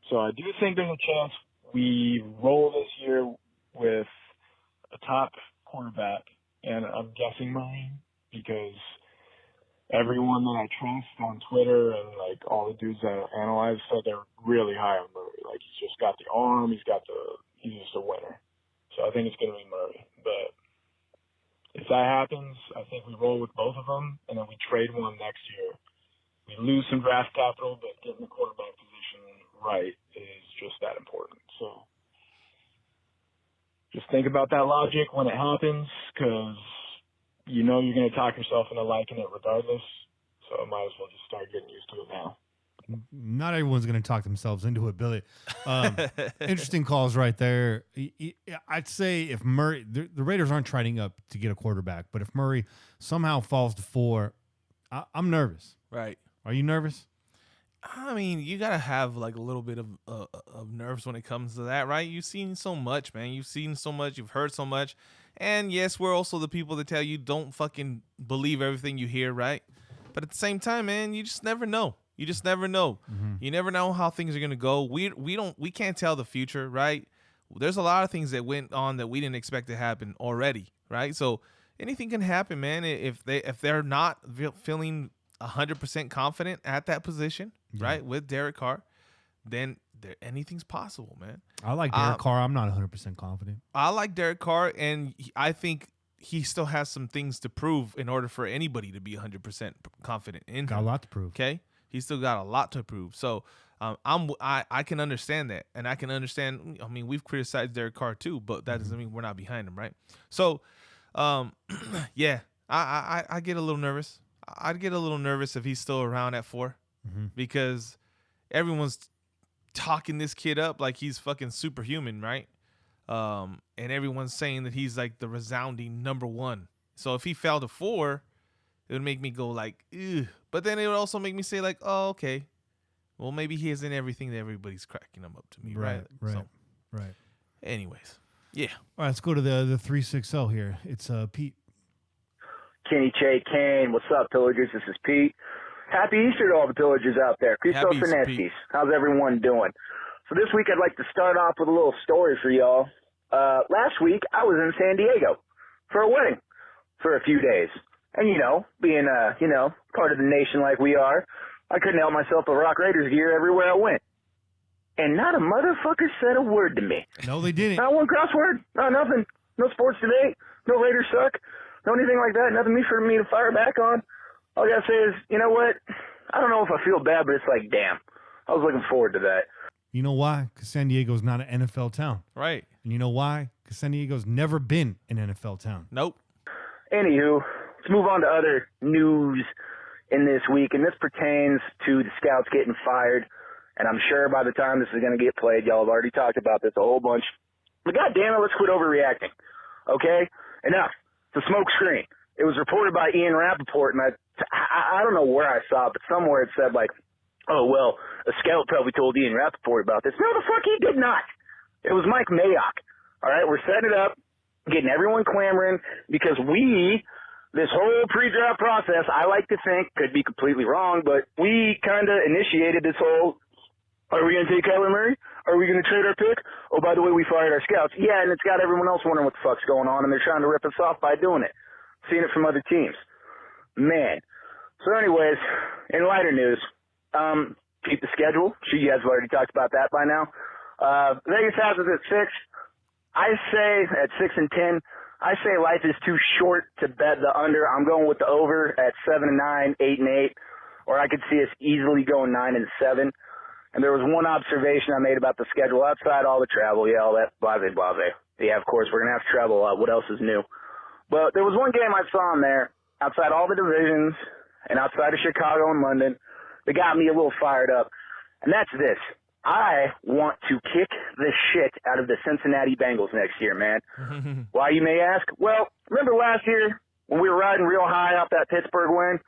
F: So I do think there's a chance we roll this year with a top quarterback, and I'm guessing Murray because everyone that I trust on Twitter and like all the dudes that analyze said they're really high on Murray. Like he's just got the arm, he's just a winner. So I think it's gonna be Murray. But if that happens, I think we roll with both of them and then we trade one next year. We lose some draft capital, but getting the quarterback position right is just that important. So just think about that logic when it happens, because you know you're going to talk yourself into liking it regardless. So I might as well just start getting used to it now.
B: Not everyone's going to talk themselves into it, Billy. Interesting calls right there. I'd say if Murray, the Raiders aren't trading up to get a quarterback, but if Murray somehow falls to 4, I'm nervous.
A: Right.
B: Are you nervous?
A: I mean, you got to have like a little bit of nerves when it comes to that, right? You've seen so much, man. You've seen so much. You've heard so much. And yes, we're also the people that tell you don't fucking believe everything you hear, right? But at the same time, man, you just never know. You just never know. Mm-hmm. You never know how things are gonna go. We can't tell the future, right? There's a lot of things that went on that we didn't expect to happen already, right? So anything can happen, man. If they're not feeling 100% confident at that position, right, with Derek Carr, then anything's possible, man.
B: I like Derek Carr. I'm not 100% confident.
A: I like Derek Carr, and I think he still has some things to prove in order for anybody to be 100% confident in him.
B: Got a lot to prove.
A: Okay, he's still got a lot to prove. So I can understand that, and I can understand. I mean, we've criticized Derek Carr too, but that doesn't mean we're not behind him, right? So, yeah, I get a little nervous. I'd get a little nervous if he's still around at 4, because everyone's talking this kid up like he's fucking superhuman, right? And everyone's saying that he's like the resounding number 1. So if he fell to 4, it would make me go like, ew. But then it would also make me say like, oh, okay, well, maybe he isn't everything that everybody's cracking him up to me, right?
B: Right.
A: Anyways, yeah.
B: All right, let's go to the 360 here. It's Pete.
G: Kenny Che Kane, what's up, Pillagers? This is Pete. Happy Easter to all the Pillagers out there. Christos Finestis. How's everyone doing? So this week I'd like to start off with a little story for y'all. Last week I was in San Diego for a wedding for a few days. And, being, part of the nation like we are, I couldn't help myself but rock Raiders gear everywhere I went. And not a motherfucker said a word to me.
B: No, they didn't.
G: Not one crossword. Not nothing. No sports today. No Raiders suck. No anything like that. Nothing for me to fire back on. All I gotta say is, you know what? I don't know if I feel bad, but it's like, damn. I was looking forward to that.
B: You know why? Because San Diego's not an NFL town.
A: Right.
B: And you know why? Because San Diego's never been an NFL town.
A: Nope.
G: Anywho, let's move on to other news in this week, and this pertains to the scouts getting fired. And I'm sure by the time this is going to get played, y'all have already talked about this a whole bunch. But goddamn it, let's quit overreacting. Okay? Enough. It's a smoke screen. It was reported by Ian Rappaport, and I don't know where I saw it, but somewhere it said, like, oh, well, a scout probably told Ian Rappaport about this. No, the fuck he did not. It was Mike Mayock. All right? We're setting it up, getting everyone clamoring, because this whole pre-draft process, I like to think, could be completely wrong, but we kind of initiated this whole, are we going to take Kyler Murray? Are we going to trade our pick? Oh, by the way, we fired our scouts. Yeah, and it's got everyone else wondering what the fuck's going on, and they're trying to rip us off by doing it. Seeing it from other teams. Man. So anyways, in lighter news, keep the schedule. Sure, you guys have already talked about that by now. Vegas has us at 6. I say at 6 and 10, I say life is too short to bet the under. I'm going with the over at 7 and 9, 8 and 8, or I could see us easily going 9 and 7. And there was one observation I made about the schedule outside all the travel. Yeah, all that blase. Yeah, of course, we're going to have to travel a lot. What else is new? But there was one game I saw in there, outside all the divisions and outside of Chicago and London, that got me a little fired up. And that's this. I want to kick the shit out of the Cincinnati Bengals next year, man. Why, you may ask? Well, remember last year when we were riding real high off that Pittsburgh win?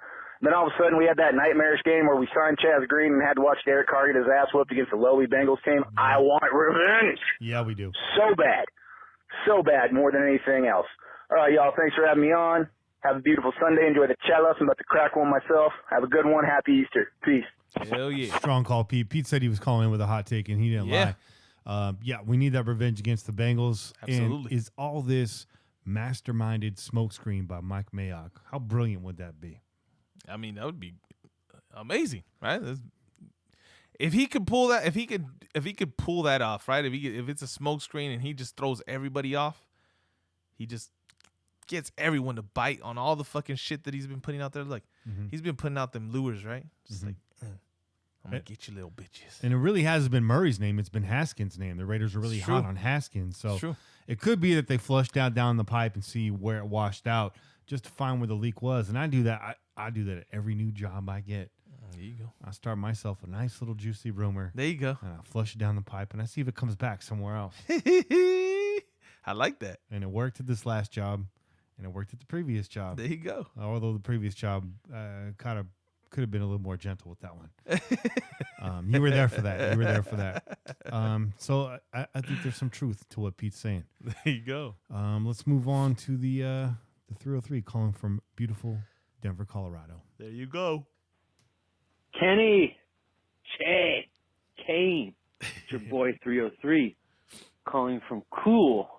G: Then all of a sudden we had that nightmarish game where we signed Chaz Green and had to watch Derek Carr get his ass whooped against the lowly Bengals team. I want revenge.
B: Yeah, we do.
G: So bad. So bad, more than anything else. All right, y'all, thanks for having me on. Have a beautiful Sunday. Enjoy the chelas. I'm about to crack one myself. Have a good one. Happy Easter. Peace.
A: Hell yeah.
B: Strong call, Pete. Pete said he was calling in with a hot take, and he didn't lie. Yeah, we need that revenge against the Bengals.
A: Absolutely.
B: And is all this masterminded smokescreen by Mike Mayock? How brilliant would that be?
A: I mean, that would be amazing, right? If he could pull that, if he could pull that off, right? If it's a smoke screen and he just throws everybody off, he just gets everyone to bite on all the fucking shit that he's been putting out there. Like he's been putting out them lures, right? Just like I'm gonna get you little bitches.
B: And it really hasn't been Murray's name; it's been Haskins' name. The Raiders are really hot on Haskins, so it could be that they flushed down the pipe and see where it washed out, just to find where the leak was. And I do that. I do that at every new job I get.
A: There you go.
B: I start myself a nice little juicy rumor.
A: There you go.
B: And I flush it down the pipe, and I see if it comes back somewhere else.
A: I like that.
B: And it worked at this last job, and it worked at the previous job.
A: There you go.
B: Although the previous job kind of could have been a little more gentle with that one. You were there for that. So I think there's some truth to what Pete's saying.
A: There you go.
B: Let's move on to the 303 calling from beautiful Denver, Colorado.
A: There you go.
E: Kenny, Chad, Kane, it's your boy 303 calling from cool,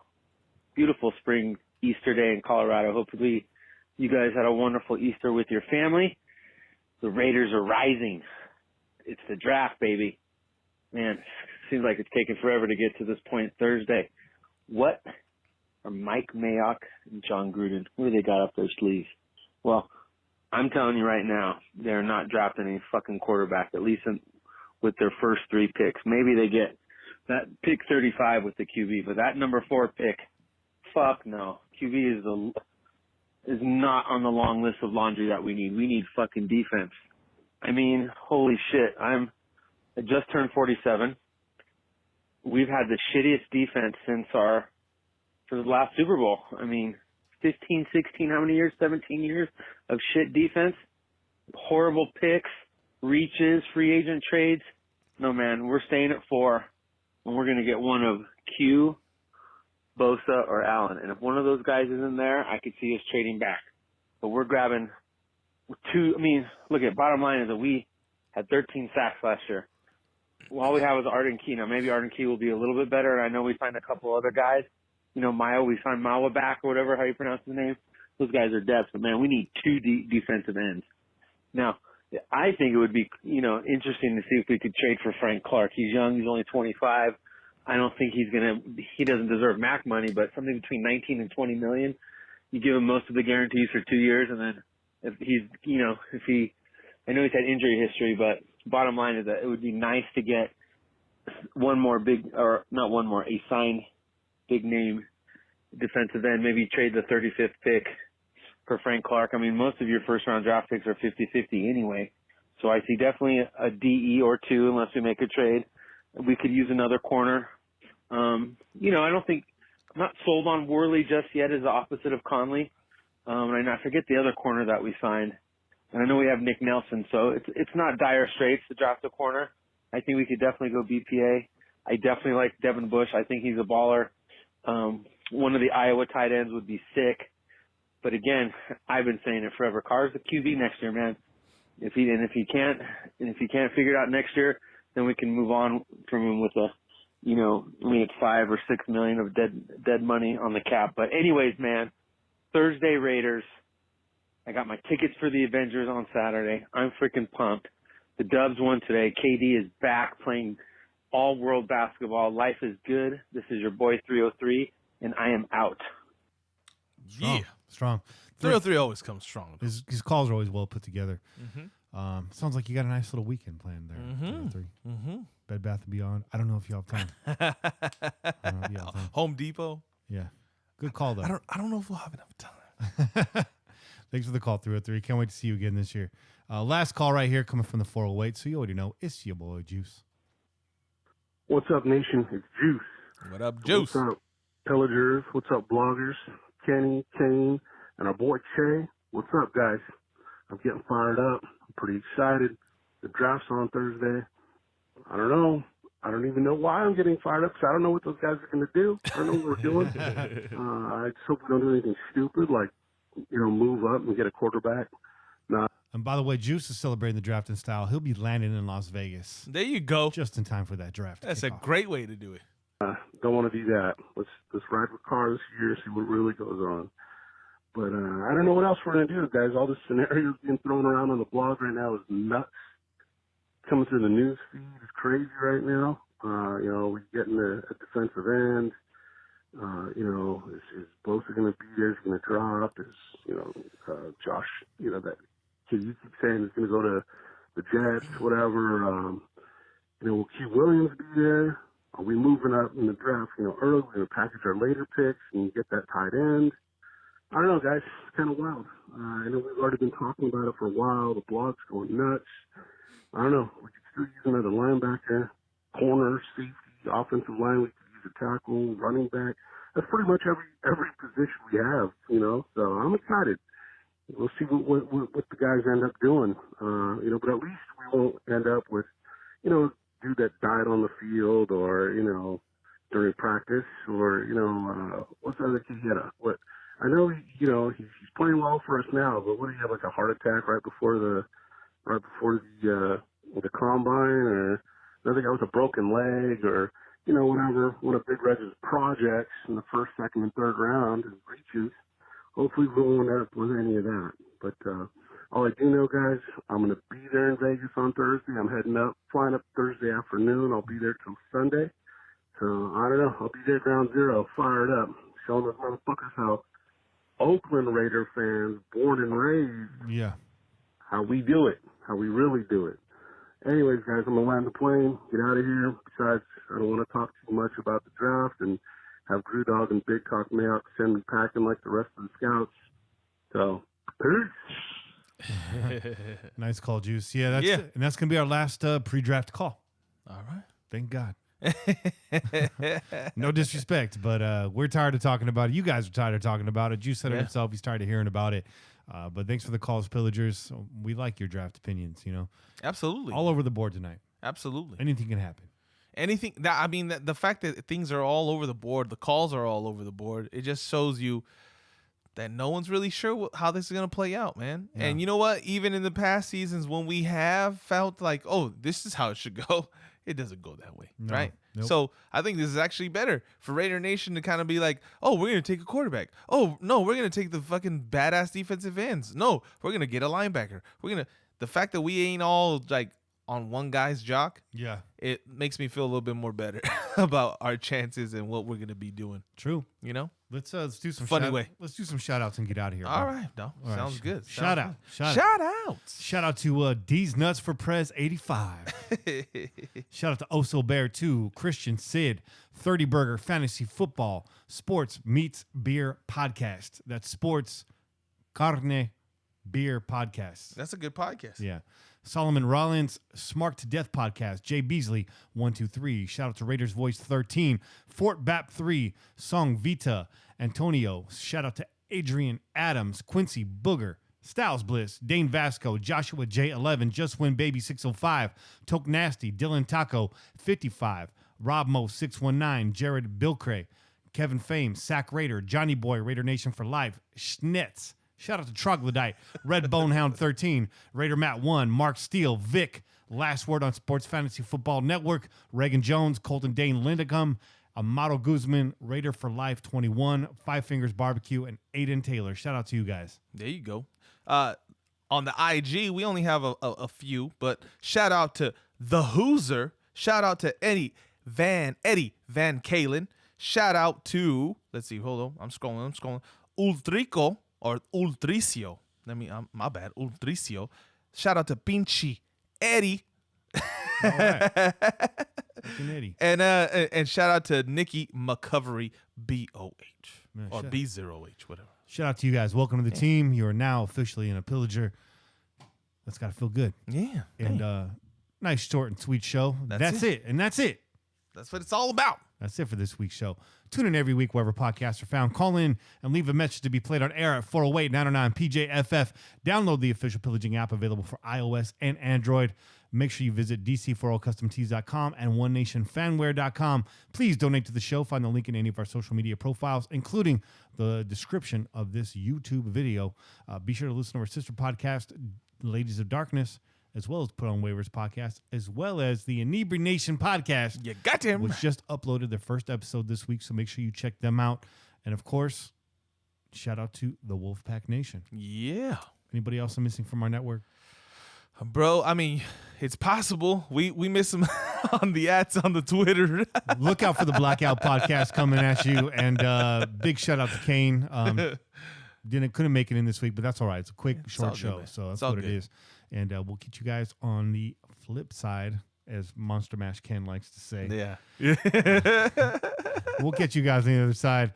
E: beautiful spring Easter day in Colorado. Hopefully you guys had a wonderful Easter with your family. The Raiders are rising. It's the draft, baby. Man, seems like it's taken forever to get to this point Thursday. What are Mike Mayock and John Gruden? What do they got up their sleeves? Well, I'm telling you right now, they're not drafting any fucking quarterback, at least with their first 3 picks. Maybe they get that pick 35 with the QB, but that number 4 pick, fuck no. QB is not on the long list of laundry that we need. We need fucking defense. I mean, holy shit. I just turned 47. We've had the shittiest defense for the last Super Bowl. I mean, 15, 16, how many years? 17 years of shit defense. Horrible picks, reaches, free agent trades. No, man, we're staying at 4, and we're going to get one of Q, Bosa, or Allen. And if one of those guys isn't there, I could see us trading back. But we're grabbing 2. I mean, look at bottom line is that we had 13 sacks last year. All we have is Arden Key. Now, maybe Arden Key will be a little bit better, and I know we signed a couple other guys. You know, we signed Mawa back or whatever, how you pronounce his name. Those guys are depth, but man, we need 2 defensive ends. Now, I think it would be, interesting to see if we could trade for Frank Clark. He's young. He's only 25. I don't think he doesn't deserve MAC money, but something between 19 and 20 million. You give him most of the guarantees for 2 years, and then I know he's had injury history, but bottom line is that it would be nice to get a signed big name defensive end, maybe trade the 35th pick for Frank Clark. I mean, most of your first round draft picks are 50-50 anyway. So I see definitely a DE or 2 unless we make a trade. We could use another corner. I'm not sold on Worley just yet as the opposite of Conley. And I forget the other corner that we signed. And I know we have Nick Nelson, so it's not dire straits to draft a corner. I think we could definitely go BPA. I definitely like Devin Bush. I think he's a baller. One of the Iowa tight ends would be sick. But again, I've been saying it forever. Carr's the QB next year, man. If he can't figure it out next year, then we can move on from him with it's $5 or $6 million of dead money on the cap. But anyways, man, Thursday Raiders. I got my tickets for the Avengers on Saturday. I'm freaking pumped. The Dubs won today. KD is back playing all-world basketball. Life is good. This is your boy 303, and I am out.
B: Strong.
A: 303 always comes strong.
B: His calls are always well put together. Sounds like you got a nice little weekend planned there. 303. Bed Bath & Beyond. I don't know if you have time.
A: Home Depot.
B: Yeah. Good call, though.
A: I don't know if we'll have enough time.
B: Thanks for the call, 303. Can't wait to see you again this year. Last call right here coming from the 408. So you already know it's your boy, Juice.
H: What's up, nation? It's Juice.
A: What up, Juice?
H: What's up, Pillagers? What's up, bloggers? Kenny, Kane, and our boy Che. What's up, guys? I'm getting fired up. I'm pretty excited. The draft's on Thursday. I don't know. I don't even know why I'm getting fired up because I don't know what those guys are going to do. I don't know what we're doing. I just hope we don't do anything stupid like, move up and get a quarterback. Nah.
B: And by the way, Juice is celebrating the draft in style. He'll be landing in Las Vegas.
A: There you go.
B: Just in time for that draft.
A: That's a great way to do it.
H: Don't want to do that. Let's ride with Carr this year, see what really goes on. But I don't know what else we're going to do, guys. All the scenarios being thrown around on the blog right now is nuts. Coming through the news feed is crazy right now. We're getting a defensive end. Is Bosa going to be there? Is he going to drop? Is, Josh, that kid you keep saying is going to go to the Jets, whatever. Will Q Williams be there? Are we moving up in the draft, early? We're going to package our later picks and get that tight end. I don't know, guys. It's kind of wild. I know we've already been talking about it for a while. The blog's going nuts. I don't know. We could still use another linebacker, corner, safety, offensive line. We could use a tackle, running back. That's pretty much every position we have, So I'm excited. We'll see what the guys end up doing. But at least we won't end up with, dude that died on the field or, during practice or, what's the other kid he had? I know he's playing well for us now, but what did he have, like a heart attack right before the combine, or another guy with a broken leg, or whatever, one of Big Reg's projects in the first, second, and third round and reaches. Hopefully we won't end up with any of that. But all I do know, guys, I'm going to be there in Vegas on Thursday. I'm flying up Thursday afternoon. I'll be there till Sunday. So I don't know. I'll be there ground zero, fired up, showing those motherfuckers how Oakland Raider fans, born and raised, how we do it, how we really do it. Anyways, guys, I'm going to land the plane, get out of here. Besides, I don't want to talk too much about the draft and have Drew Dog and Big Cock Mayock send me packing like the rest of the scouts. So, peace.
B: Nice call, Juice. And that's going to be our last pre-draft call.
A: All right.
B: Thank God. No disrespect, but we're tired of talking about it. You guys are tired of talking about it. Juice said it himself. He's tired of hearing about it. But thanks for the calls, Pillagers. We like your draft opinions,
A: Absolutely.
B: All over the board tonight.
A: Absolutely.
B: Anything can happen.
A: Anything. The fact that things are all over the board, the calls are all over the board, it just shows you that no one's really sure how this is going to play out, man. Yeah. And you know what? Even in the past seasons when we have felt like, oh, this is how it should go, it doesn't go that way, right?
B: Nope.
A: So I think this is actually better for Raider Nation to kind of be like, oh, we're going to take a quarterback. Oh, no, we're going to take the fucking badass defensive ends. No, we're going to get a linebacker. The fact that we ain't all like on one guy's jock, it makes me feel a little bit more better about our chances and what we're going to be doing.
B: True. Let's do some Let's do some shout outs and get out of here.
A: All right. No, all sounds
B: right.
A: good.
B: Shout out
A: Shout out
B: to D's Nuts for Prez 85. Shout out to Oso Bear 2, Christian Sid, 30 Burger Fantasy Football, Sports Meets Beer Podcast. That's Sports Carne Beer Podcast.
A: That's a good podcast.
B: Yeah. Solomon Rollins, Smart to Death Podcast, Jay Beasley, 123. Shout out to Raiders Voice 13, Fort Bap 3, Song Vita, Antonio. Shout out to Adrian Adams, Quincy Booger, Styles Bliss, Dane Vasco, Joshua J11, Just Win Baby 605, Toke Nasty, Dylan Taco 55, Rob Mo 619, Jared Bilcray, Kevin Fame, Sack Raider, Johnny Boy, Raider Nation for Life, Schnitz. Shout out to Troglodyte, Red Bonehound 13, Raider Matt 1, Mark Steele, Vic, Last Word on Sports Fantasy Football Network, Reagan Jones, Colton Dane Lindicum, Amato Guzman, Raider for Life 21, Five Fingers Barbecue, and Aiden Taylor. Shout out to you guys.
A: There you go. On the IG, we only have a few, but shout out to The Hooser. Shout out to Eddie Van Kalen. Shout out to, let's see, hold on. I'm scrolling. Ultrico. Or Ultricio. My bad. Ultricio. Shout out to Pinchy Eddie.
B: All right. Eddie.
A: And shout out to Nikki McCovery BOH. Or B0H, whatever.
B: Shout out to you guys. Welcome to the team. You are now officially in a Pillager. That's got to feel good.
A: Yeah.
B: And nice, short, and sweet show. That's it. And that's it.
A: That's what it's all about.
B: That's it for this week's show. Tune in every week wherever podcasts are found. Call in and leave a message to be played on air at 408-909-PJFF. Download the official Pillaging app available for iOS and Android. Make sure you visit dc40customtees.com and onenationfanwear.com. Please donate to the show. Find the link in any of our social media profiles, including the description of this YouTube video. Be sure to listen to our sister podcast, Ladies of Darkness, as well as Put on Waivers podcast, as well as the Inebriation podcast.
A: You got him.
B: Which just uploaded their first episode this week, so make sure you check them out. And, of course, shout out to the Wolfpack Nation.
A: Yeah.
B: Anybody else I'm missing from our network?
A: Bro, I mean, it's possible. We miss him on the ads on the Twitter.
B: Look out for the Blackout podcast coming at you. And big shout out to Kane. Couldn't make it in this week, but that's all right. It's a quick, short show. So that's what it is. And we'll get you guys on the flip side, as Monster Mash Ken likes to say.
A: Yeah.
B: We'll get you guys on the other side.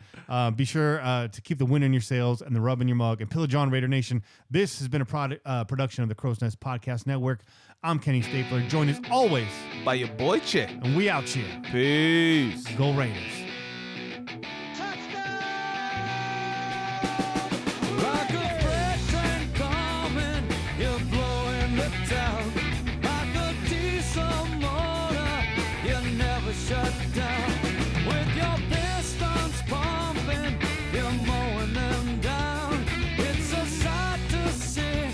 B: Be sure to keep the wind in your sails and the rub in your mug. And Pillage on Raider Nation, this has been a production of the Crow's Nest Podcast Network. I'm Kenny Stapler, joined as always
A: by your boy Che.
B: And we out here.
A: Peace.
B: Go Raiders.
I: Shut down with your pistons pumping, you're mowing them down. It's a sight to see.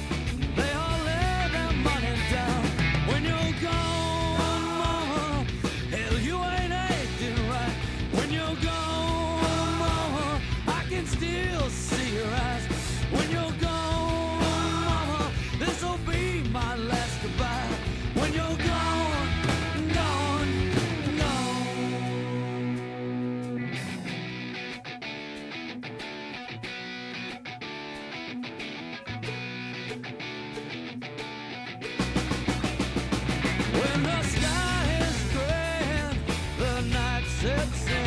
I: They all lay their money down. When you're gone, mama, hell, you ain't acting right. When you're gone, mama, I can still see your eyes. When you're gone, mama, this'll be my last goodbye. When you're gone. When the sky is gray and the night sets in.